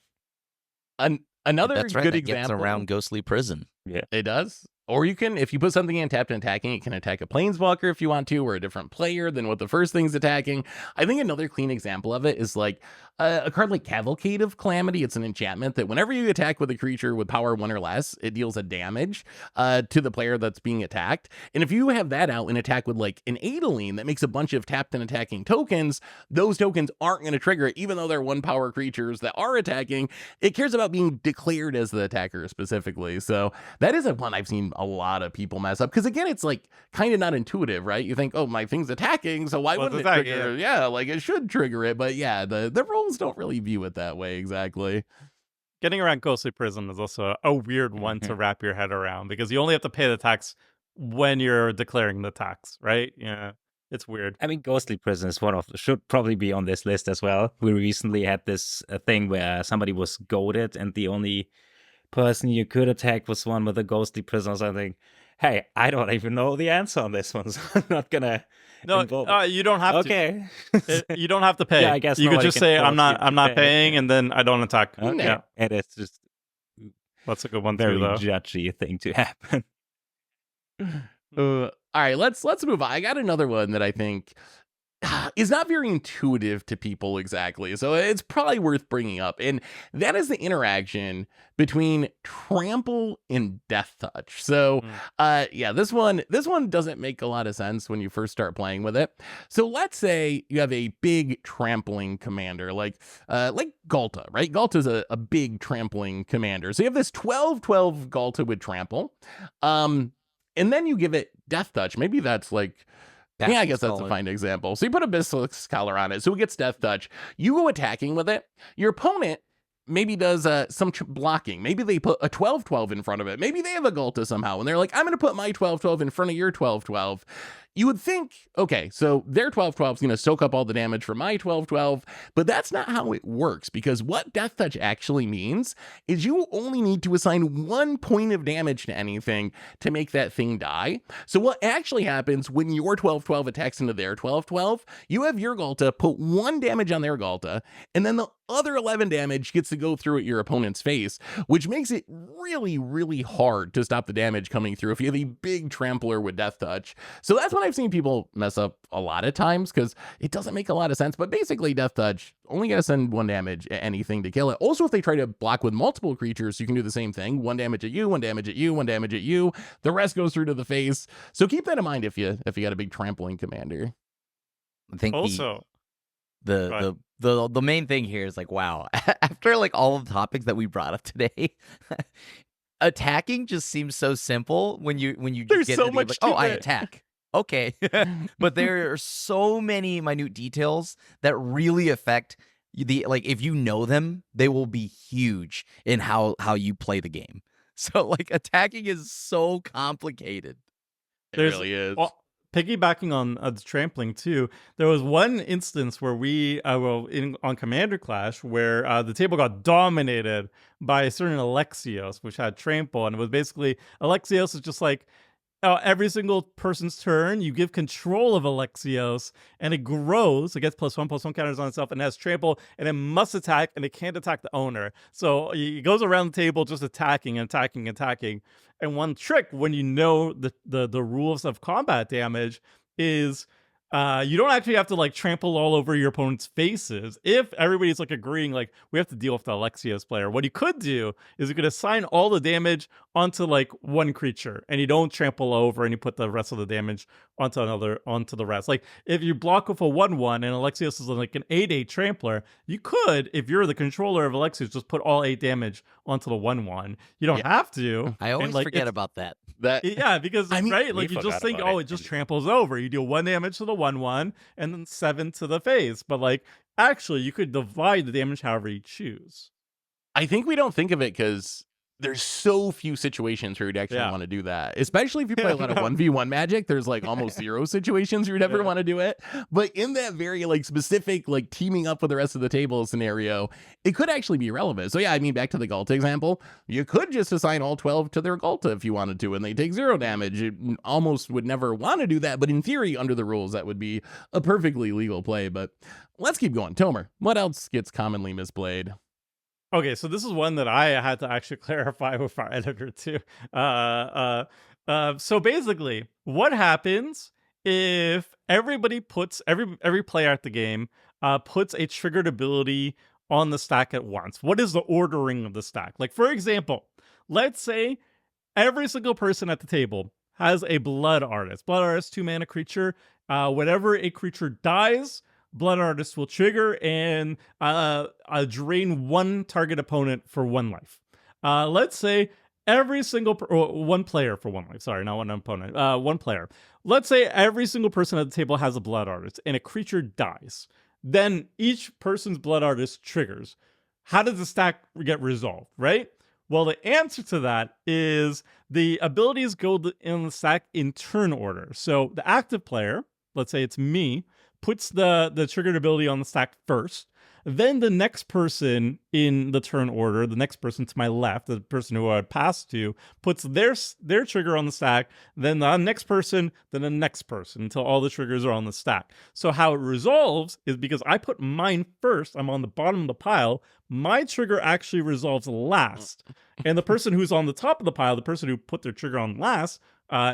Another That's right, good that example. gets around ghostly prison. Yeah. It does. Or you can, if you put something in tapped and attacking, it can attack a planeswalker if you want to, or a different player than what the first thing's attacking. I think another clean example of it is like A card like Cavalcade of Calamity, it's an enchantment that whenever you attack with a creature with power 1 or less, it deals a damage to the player that's being attacked. And if you have that out and attack with like an Adeline that makes a bunch of tapped and attacking tokens, those tokens aren't going to trigger it, even though they're 1-power creatures that are attacking. It cares about being declared as the attacker specifically. So that is one I've seen a lot of people mess up, because again, it's like kind of not intuitive, right? You think, oh, my thing's attacking, so why wouldn't it trigger? Yeah, like it should trigger it, but yeah, the rules don't really view it that way exactly. Getting around Ghostly Prism is also a weird one to wrap your head around, because you only have to pay the tax when you're declaring the tax, right? Yeah, it's weird. I mean, Ghostly Prison is should probably be on this list as well. We recently had this thing where somebody was goaded, and the only person you could attack was one with a Ghostly Prison or something. Hey, I don't even know the answer on this one, so I'm not gonna. No, you don't have to. Okay, you don't have to pay. Yeah, I guess you could just say I'm not paying, yeah. and then I don't attack. Okay. Yeah, and it's just that's a good one very too, though. judgy thing to happen. All right, let's move on. I got another one that I think is not very intuitive to people exactly, so it's probably worth bringing up, and that is the interaction between Trample and Deathtouch. So yeah, this one doesn't make a lot of sense when you first start playing with it. So let's say you have a big trampling commander like Galta, right? Galta's a big trampling commander. So you have this 12/12 Galta with Trample, and then you give it Deathtouch. Maybe that's like, yeah, I guess that's a fine example. So you put a Basilisk Collar on it, so it gets Deathtouch. You go attacking with it. Your opponent maybe does some blocking. Maybe they put a 12/12 in front of it. Maybe they have a Galta somehow, and they're like, I'm going to put my 12/12 in front of your 12/12. You would think, okay, so their 12/12 is going to soak up all the damage from my 12/12, but that's not how it works, because what Deathtouch actually means is you only need to assign 1 point of damage to anything to make that thing die. So what actually happens when your 12/12 attacks into their 12/12, you have your Galta put 1 damage on their Galta, and then the other 11 damage gets to go through at your opponent's face, which makes it really, really hard to stop the damage coming through if you have a big trampler with Deathtouch. So that's what I've seen people mess up a lot of times, because it doesn't make a lot of sense. But basically, Deathtouch only gonna send 1 damage at anything to kill it. Also, if they try to block with multiple creatures, you can do the same thing. 1 damage at you, 1 damage at you, 1 damage at you. The rest goes through to the face. So keep that in mind if you got a big trampling commander. I think Also, the main thing here is like, wow, after like all of the topics that we brought up today, attacking just seems so simple when you There's get so into much like, to oh, I it. attack. Okay. But there are so many minute details that really affect like, if you know them, they will be huge in how you play the game. So like, attacking is so complicated. It really is. Piggybacking on the trampling too, there was one instance where we on Commander Clash where the table got dominated by a certain Alexios, which had trample, and it was basically Alexios is just like, every single person's turn, you give control of Alexios, and it grows. It gets +1/+1 counters on itself, and has trample, and it must attack, and it can't attack the owner. So it goes around the table just attacking and attacking and attacking. And one trick, when you know the rules of combat damage, is you don't actually have to like trample all over your opponent's faces. If everybody's like agreeing, like, we have to deal with the Alexios player, what you could do is you could assign all the damage onto like one creature, and you don't trample over, and you put the rest of the damage onto the rest. Like, if you block with a 1/1 and Alexios is like an 8/8 trampler, you could, if you're the controller of Alexios, just put all 8 damage onto the 1/1. You don't have to. I always forget about that. Yeah, because I mean, right, like, you just think, it just tramples over. You deal 1 damage to the 1/1 and then 7 to the face. But like, actually, you could divide the damage however you choose. I think we don't think of it because there's so few situations where you'd actually want to do that, especially if you play a lot of 1v1 Magic. There's like almost 0 situations you'd ever want to do it. But in that very like specific, like teaming up with the rest of the table scenario, it could actually be relevant. So yeah, I mean, back to the Galta example, you could just assign all 12 to their Galta if you wanted to, and they take 0 damage. It almost would never want to do that, but in theory, under the rules, that would be a perfectly legal play. But let's keep going. Tomer, what else gets commonly misplayed? Okay, so this is one that I had to actually clarify with our editor too. So basically, what happens if everybody puts every player at the game puts a triggered ability on the stack at once. What is the ordering of the stack? Like, for example, let's say every single person at the table has a Blood Artist. Blood Artist, 2-mana creature. Whenever a creature dies, Blood Artist will trigger and drain one target opponent for 1 life. Let's say every single one player for 1 life. Sorry, not one opponent. 1 player. Let's say every single person at the table has a Blood Artist and a creature dies. Then each person's Blood Artist triggers. How does the stack get resolved, right? Well, the answer to that is the abilities go in the stack in turn order. So the active player, let's say it's me, puts the triggered ability on the stack first. Then the next person in the turn order, the next person to my left, the person who I would pass to, puts their trigger on the stack, then the next person, then the next person, until all the triggers are on the stack. So how it resolves is because I put mine first, I'm on the bottom of the pile, my trigger actually resolves last. And the person who's on the top of the pile, the person who put their trigger on last,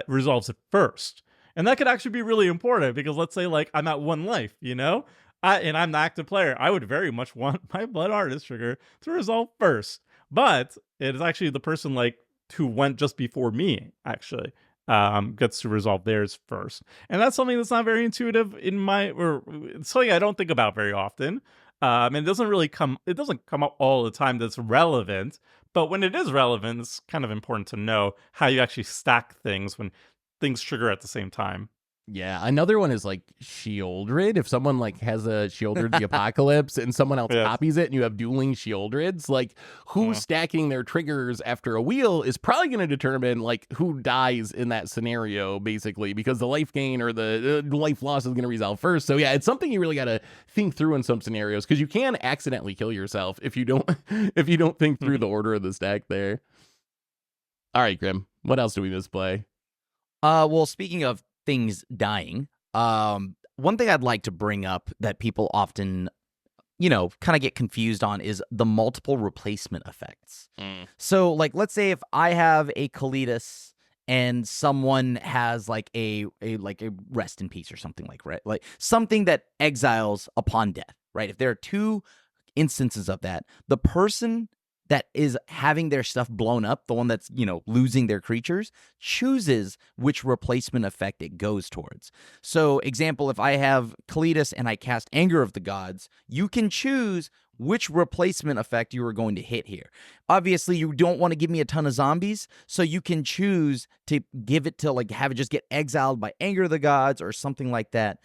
resolves it first. And that could actually be really important because let's say like I'm at 1 life, you know? And I'm the active player. I would very much want my Blood Artist trigger to resolve first. But it is actually the person like who went just before me, actually, gets to resolve theirs first. And that's something that's not very intuitive or it's something I don't think about very often. And it doesn't come up all the time that's relevant. But when it is relevant, it's kind of important to know how you actually stack things when things trigger at the same time. Yeah, another one is like Shieldred. If someone like has a Shieldred the Apocalypse and someone else copies it and you have dueling Shieldreds, like who's stacking their triggers after a wheel is probably going to determine like who dies in that scenario, basically, because the life gain or the life loss is going to resolve first. So yeah, it's something you really got to think through in some scenarios because you can accidentally kill yourself if you don't think through the order of the stack there. All right, Grim, what else do we misplay? Well, speaking of things dying, one thing I'd like to bring up that people often, kind of get confused on is the multiple replacement effects. So, like, let's say if I have a Kalitas and someone has like a rest in peace or something like something that exiles upon death, right? If there are 2 instances of that, the person that is having their stuff blown up, the one that's, losing their creatures, chooses which replacement effect it goes towards. So, example, if I have Kalitas and I cast Anger of the Gods, you can choose which replacement effect you are going to hit here. Obviously, you don't want to give me a ton of zombies, so you can choose to give it to, like, have it just get exiled by Anger of the Gods or something like that,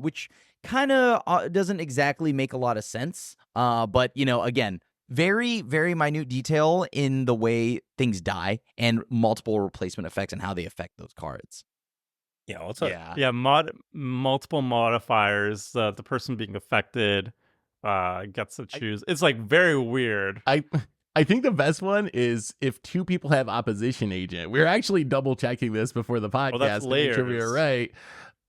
which kind of doesn't exactly make a lot of sense. But, again, very, very minute detail in the way things die and multiple replacement effects and how they affect those cards. Yeah, also. Multiple modifiers. The person being affected gets to choose. It's like very weird. I think the best one is if 2 people have opposition agent. We're actually double checking this before the podcast that's to make sure we are right.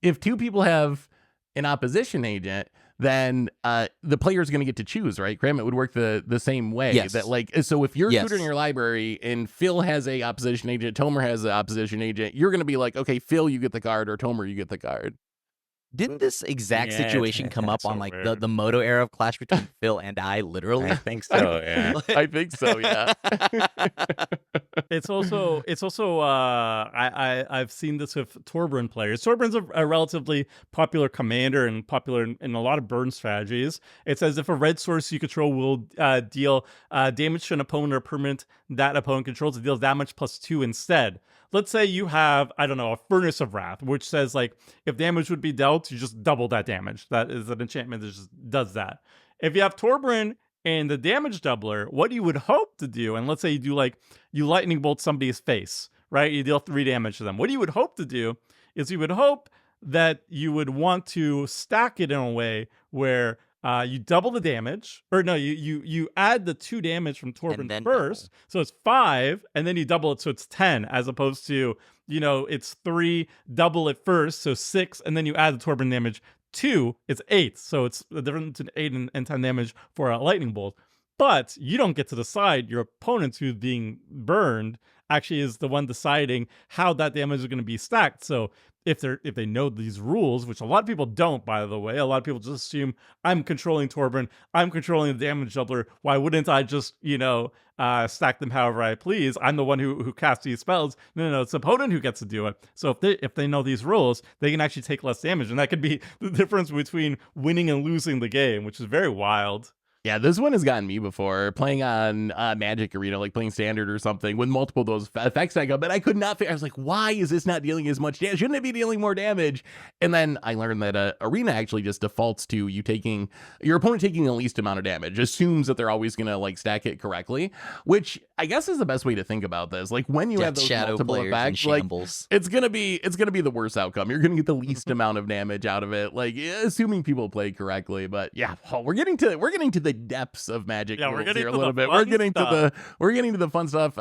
If 2 people have an opposition agent, then the player is going to get to choose, right, Graham? It would work the same way. Yes. That like, so if you're tutoring your library and Phil has a opposition agent, Tomer has an opposition agent, you're going to be like, okay, Phil, you get the card, or Tomer, you get the card. Didn't this exact situation come up on like the Moto era of Clash between Phil and I, literally? I think so, yeah. I think so, yeah. It's also I've seen this with Torbjorn players. Torbjorn's a relatively popular commander and popular in a lot of burn strategies. It says if a red source you control will deal damage to an opponent or permanent that opponent controls, it deals damage +2 instead. Let's say you have, I don't know, a Furnace of Wrath, which says like if damage would be dealt, you just double that damage. That is an enchantment that just does that. If you have Torbjorn and the damage doubler, what you would hope to do, and let's say you do like you lightning bolt somebody's face, right? You deal 3 damage to them. What you would hope to do is you would hope that you would want to stack it in a way where you double the damage, or no, you add the 2 damage from Torbjorn first, so it's 5, and then you double it so it's 10, as opposed to, it's 3, double it first, so 6, and then you add the Torbjorn damage 2, it's 8, so it's the difference between 8 and 10 damage for a lightning bolt. But you don't get to decide your opponent who's being burned actually is the one deciding how that damage is going to be stacked. So if they know these rules, which a lot of people don't, by the way, a lot of people just assume I'm controlling Torben, I'm controlling the damage doubler. Why wouldn't I just, stack them however I please? I'm the one who casts these spells. No, it's the opponent who gets to do it. So if they know these rules, they can actually take less damage, and that could be the difference between winning and losing the game, which is very wild. Yeah, this one has gotten me before, playing on Magic Arena, like playing Standard or something, with multiple of those effects I got, but I could not figure. I was like, why is this not dealing as much damage? Shouldn't it be dealing more damage? And then I learned that Arena actually just defaults to your opponent taking the least amount of damage, assumes that they're always going to like stack it correctly, which I guess is the best way to think about this. Like when you have those Shadow multiple players effects, in like shambles. it's gonna be the worst outcome. You're gonna get the least amount of damage out of it, like assuming people play correctly. But yeah, we're getting to the depths of Magic Yeah, we're rules getting here a to little the bit. fun We're getting stuff. to the fun stuff.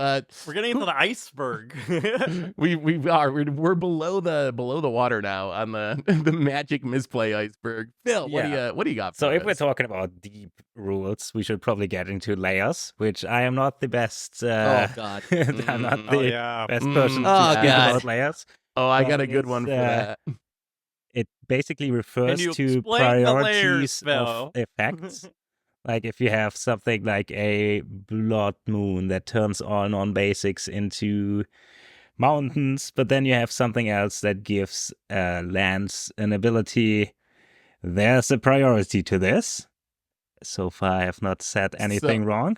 We're getting into the iceberg. We're below the water now on the Magic Misplay iceberg. Phil, what do you got? So for if we're us? talking about deep rules, we should probably get into layers, which I am not the best. Oh God. I'm not the yeah. best person Oh, to speak God. about layers. Oh, I got But a good one for that. It basically refers you to explain the layers, priorities of effects. Like if you have something like a blood moon that turns all non-basics into mountains, but then you have something else that gives lands an ability. There's a priority to this. So far, I have not said anything wrong.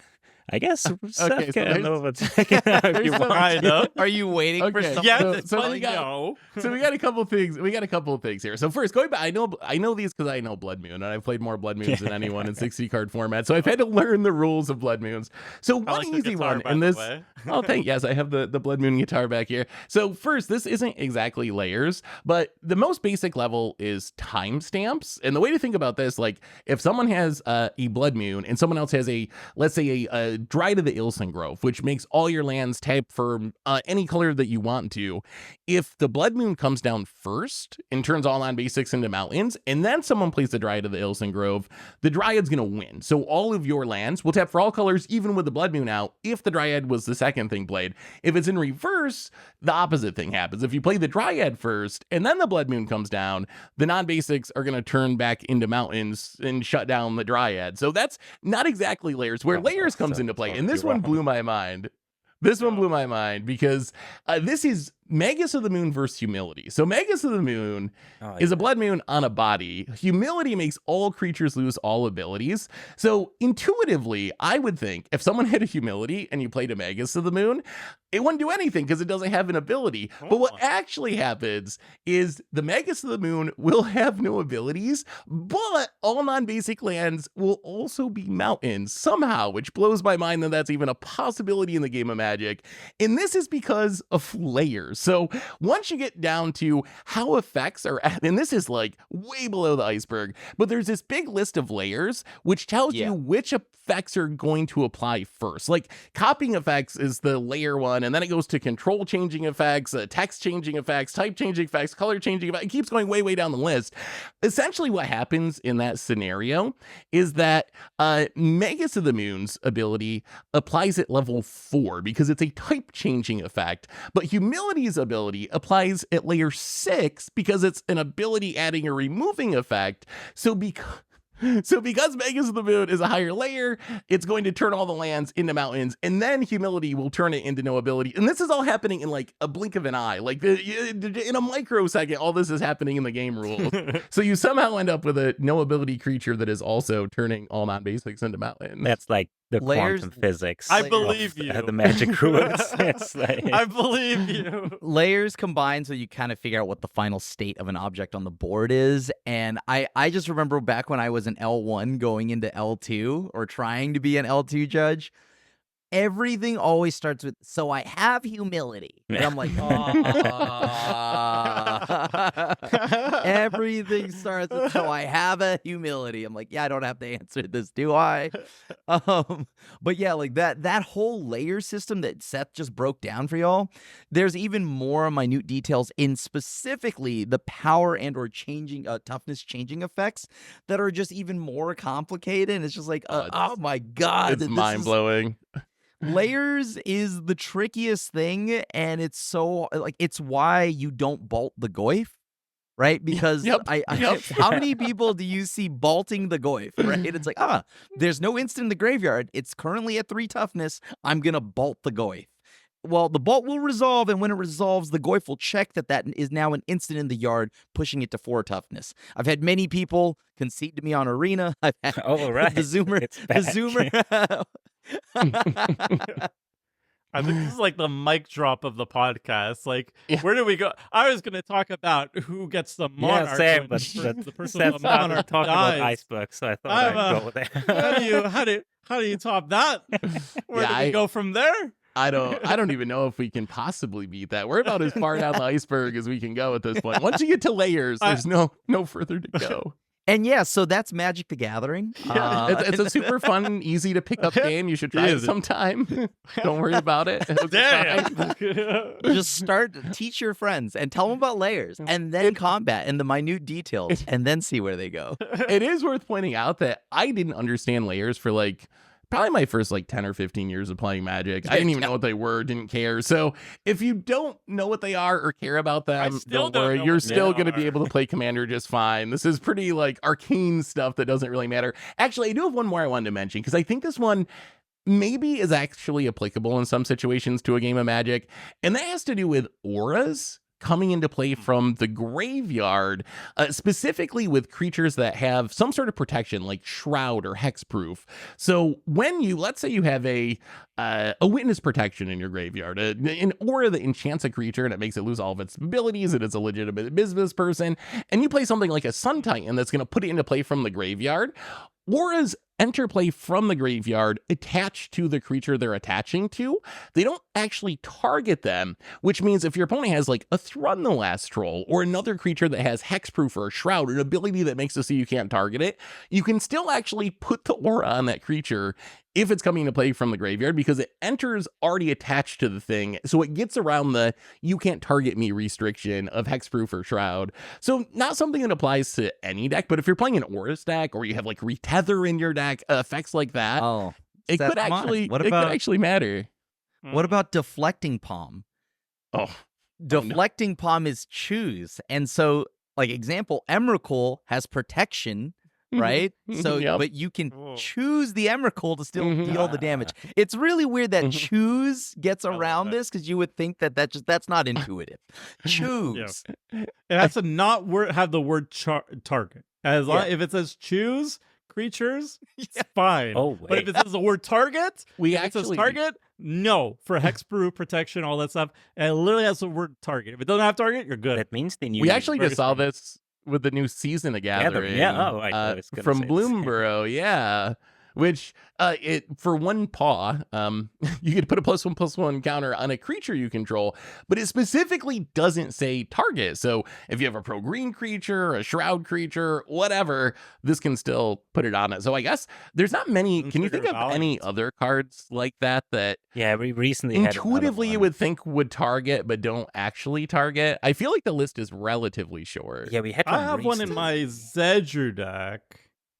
I guess Okay, so and overtake it if there's you some- want. Kind of. Are you waiting for Okay. something? Yeah, so we got- no. So we got a couple things. We got a couple of things here. So first, going back, I know these because I know Blood Moon, and I've played more Blood Moons than anyone in 60 card format. So I've had to learn the rules of Blood Moons. So I one like the easy guitar, one, by and the this. way. Oh, yes, I have the Blood Moon guitar back here. So first, this isn't exactly layers, but the most basic level is timestamps. And the way to think about this, like if someone has a Blood Moon and someone else has let's say a Dry to the Ilson Grove, which makes all your lands tap for any color that you want to. If the Blood Moon comes down first and turns all non-basics into mountains, and then someone plays the Dryad of the Ilson Grove, the Dryad's going to win. So all of your lands will tap for all colors, even with the Blood Moon out, if the Dryad was the second thing played. If it's in reverse, the opposite thing happens. If you play the Dryad first, and then the Blood Moon comes down, the non-basics are going to turn back into mountains and shut down the Dryad. So that's not exactly layers. Where layers comes into play, and this one blew my mind. This one blew my mind because this is Magus of the Moon versus Humility. So Magus of the Moon is a Blood Moon on a body. Humility makes all creatures lose all abilities. So intuitively, I would think if someone had a Humility and you played a Magus of the Moon, it wouldn't do anything because it doesn't have an ability. But what actually happens is the Magus of the Moon will have no abilities, but all non-basic lands will also be mountains somehow, which blows my mind that that's even a possibility in the game of Magic. And this is because of layers. So once you get down to how effects are, and this is like way below the iceberg, but there's this big list of layers which tells you which effects are going to apply first. Like copying effects is the layer one, and then it goes to control changing effects, text changing effects, type changing effects, color changing effects. It keeps going way down the list. Essentially what happens in that scenario is that Magus of the Moon's ability applies at level 4 because it's a type changing effect, but Humility's ability applies at layer 6 because it's an ability adding or removing effect. So because Magus of the Moon is a higher layer, it's going to turn all the lands into mountains, and then Humility will turn it into no ability. And this is all happening in like a blink of an eye. Like in a microsecond, all this is happening in the game rules. So you somehow end up with a no ability creature that is also turning all non-basics into mountains. That's like the Layers- quantum physics. I Layers- believe of, you. the Magic rules. It's like, I believe you. Layers combine so you kind of figure out what the final state of an object on the board is. And I just remember back when I was an L1 going into L2 or trying to be an L2 judge, everything always starts with, so I have humility. And I'm like, everything starts with, so I have a humility. I'm like, yeah, I don't have to answer this, do I? But yeah, like that whole layer system that Seth just broke down for y'all, there's even more minute details in specifically the power and or changing toughness changing effects that are just even more complicated. And it's just like, oh my God. It's mind blowing. Layers is the trickiest thing, and it's so like it's why you don't bolt the Goyf, right? Because Yep. how many people do you see bolting the Goyf, right? It's like, there's no instant in the graveyard. It's currently at 3 toughness. I'm gonna bolt the Goyf. Well, the bolt will resolve, and when it resolves, the Goyf will check that is now an instant in the yard, pushing it to 4 toughness. I've had many people concede to me on Arena. I've had Right. the Zoomer. I think this is like the mic drop of the podcast. Like, where do we go? I was going to talk about who gets the monarch. Yeah, same, when but the person that's with the not monarch talking about dies. icebergs, so I thought I'd go there. How do you top that? Where do we go from there? I don't even know if we can possibly beat that. We're about as far down the iceberg as we can go at this point. Once you get to layers, there's no further to go. And yeah, so that's Magic the Gathering. It's a super fun, easy to pick up game. You should try it sometime. Don't worry about it. Just teach your friends and tell them about layers, and then combat and the minute details, and then see where they go. It is worth pointing out that I didn't understand layers for probably my first 10 or 15 years of playing Magic. I didn't even know what they were, didn't care. So if you don't know what they are or care about them, don't worry. You're still going to be able to play Commander just fine. This is pretty arcane stuff that doesn't really matter. Actually, I do have one more I wanted to mention because I think this one maybe is actually applicable in some situations to a game of Magic. And that has to do with auras coming into play from the graveyard, specifically with creatures that have some sort of protection like Shroud or Hexproof. So when let's say you have a witness protection in your graveyard, an aura that enchants a creature and it makes it lose all of its abilities, and it's a legitimate business person, and you play something like a Sun Titan that's going to put it into play from the graveyard, auras enter play from the graveyard attached to the creature they're attaching to. They don't actually target them, which means if your opponent has a Thrun the Last Troll or another creature that has Hexproof or a Shroud, an ability that makes it so you can't target it, you can still actually put the aura on that creature if it's coming into play from the graveyard because it enters already attached to the thing. So it gets around the you can't target me restriction of Hexproof or Shroud. So not something that applies to any deck, but if you're playing an aura deck or you have Retether in your deck, effects like that, it could actually matter. What about Deflecting Palm? Deflecting Palm is choose. And so, example, Emrakul has protection, right? So, but you can choose the Emrakul to still deal the damage. It's really weird that choose gets around this because you would think that's not intuitive. Choose. It has to not have the word target. As long if it says choose creatures, it's fine. Oh, wait. But if it says the word target, it says target, no. For hexproof protection, all that stuff, and it literally has the word target. If it doesn't have target, you're good. That means they We actually just saw this with the new season of Gathering. From Bloomborough, yeah. Which for 1 paw, you could put a +1/+1 counter on a creature you control, but it specifically doesn't say target. So if you have a pro-green creature, a Shroud creature, whatever, this can still put it on it. So I guess there's not many. Can you think of any other cards like that we recently intuitively had you would think would target but don't actually target? I feel like the list is relatively short. Yeah, we had one I have one in my Zedger deck.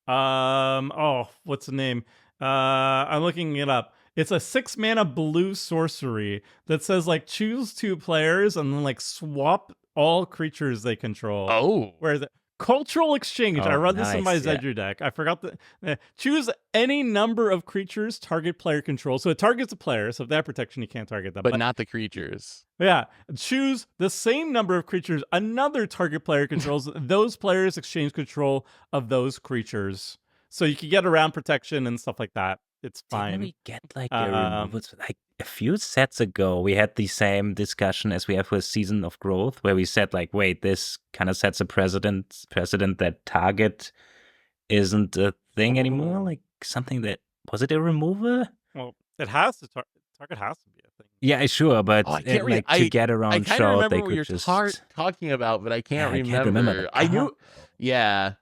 What's the name? I'm looking it up. It's a 6-mana blue sorcery that says choose 2 players and then swap all creatures they control. Oh, where is it? Cultural Exchange. I read this in my nice, Zedger deck. I forgot choose any number of creatures target player control. So it targets a player. So if they have protection, you can't target them. but not the creatures. Yeah. Choose the same number of creatures another target player controls. Those players exchange control of those creatures. So you can get around protection and stuff like that. It's fine. Didn't we get a few sets ago, we had the same discussion as we have with Season of Growth, where we said wait, this kind of sets a precedent that target isn't a thing anymore. Something that was it a remover? Well, it has to target has to be a thing. Yeah, sure, but to get I around kind of short, remember they what could you're just talking about, but I can't I can't remember. I knew, yeah.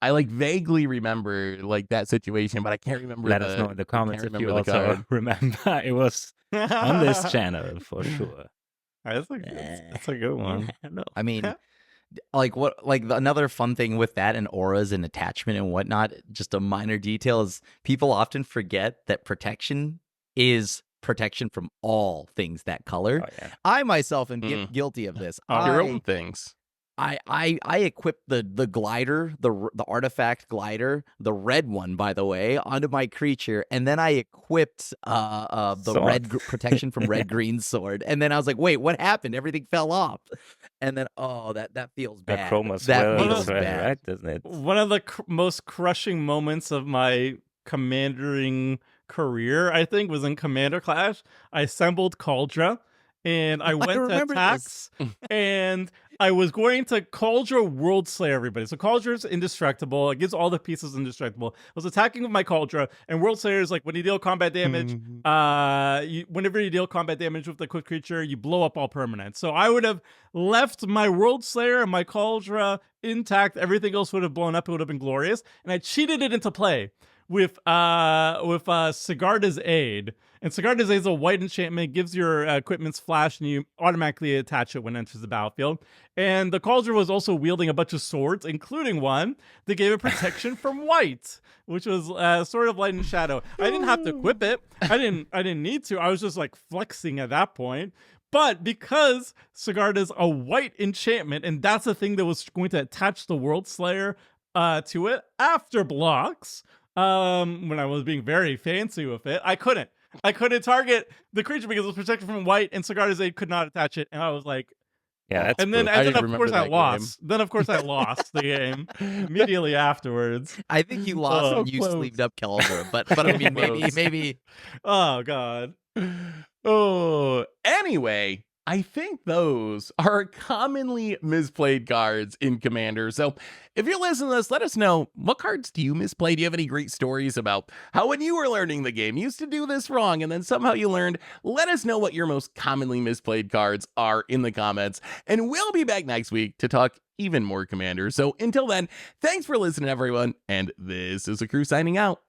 I vaguely remember that situation, but I can't remember. Let us know in the comments if you also remember. It was on this channel for sure. That's a good one. I mean, another fun thing with that and auras and attachment and whatnot, just a minor detail is people often forget that protection is protection from all things that color. Oh, yeah. I myself am Mm. guilty of this. Your own things. I equipped the glider, the artifact glider, the red one, by the way, onto my creature, and then I equipped the Sword. red protection from red green sword, and then I was like, wait, what happened? Everything fell off, and then that feels The bad. chrome as That well, feels as well, bad. right? Doesn't it? One of the most crushing moments of my commandering career, I think, was in Commander Clash. I assembled Cauldra, and I went to remember attacks, and I was going to Cauldra World Slayer everybody. So Cauldra is indestructible. It gives all the pieces indestructible. I was attacking with my Cauldra, and World Slayer is like when you deal combat damage, whenever you deal combat damage with the quick creature, you blow up all permanents. So I would have left my World Slayer and my Cauldra intact. Everything else would have blown up. It would have been glorious. And I cheated it into play with Sigarda's Aid. And Sigarda's Aid is a white enchantment, gives your equipments flash, and you automatically attach it when it enters the battlefield. And the Cauldron was also wielding a bunch of swords, including one that gave it protection from white, which was Sword of Light and Shadow. I didn't have to equip it. I didn't need to. I was just like flexing at that point. But because Sigarda's a white enchantment, and that's the thing that was going to attach the World Slayer to it after blocks, when I was being very fancy with it, I couldn't target the creature because it was protected from white, and Sigarda's Aid could not attach it. And I was like, Yeah, that's and then brutal. of course I lost. Then of course I lost the game immediately afterwards. I think you lost when you close. sleeved up Cauldron, but I mean maybe. Oh god. Oh, anyway, I think those are commonly misplayed cards in Commander. So if you're listening to this, let us know, what cards do you misplay? Do you have any great stories about how when you were learning the game, you used to do this wrong and then somehow you learned? Let us know what your most commonly misplayed cards are in the comments. And we'll be back next week to talk even more Commander. So until then, thanks for listening, everyone. And this is the crew signing out.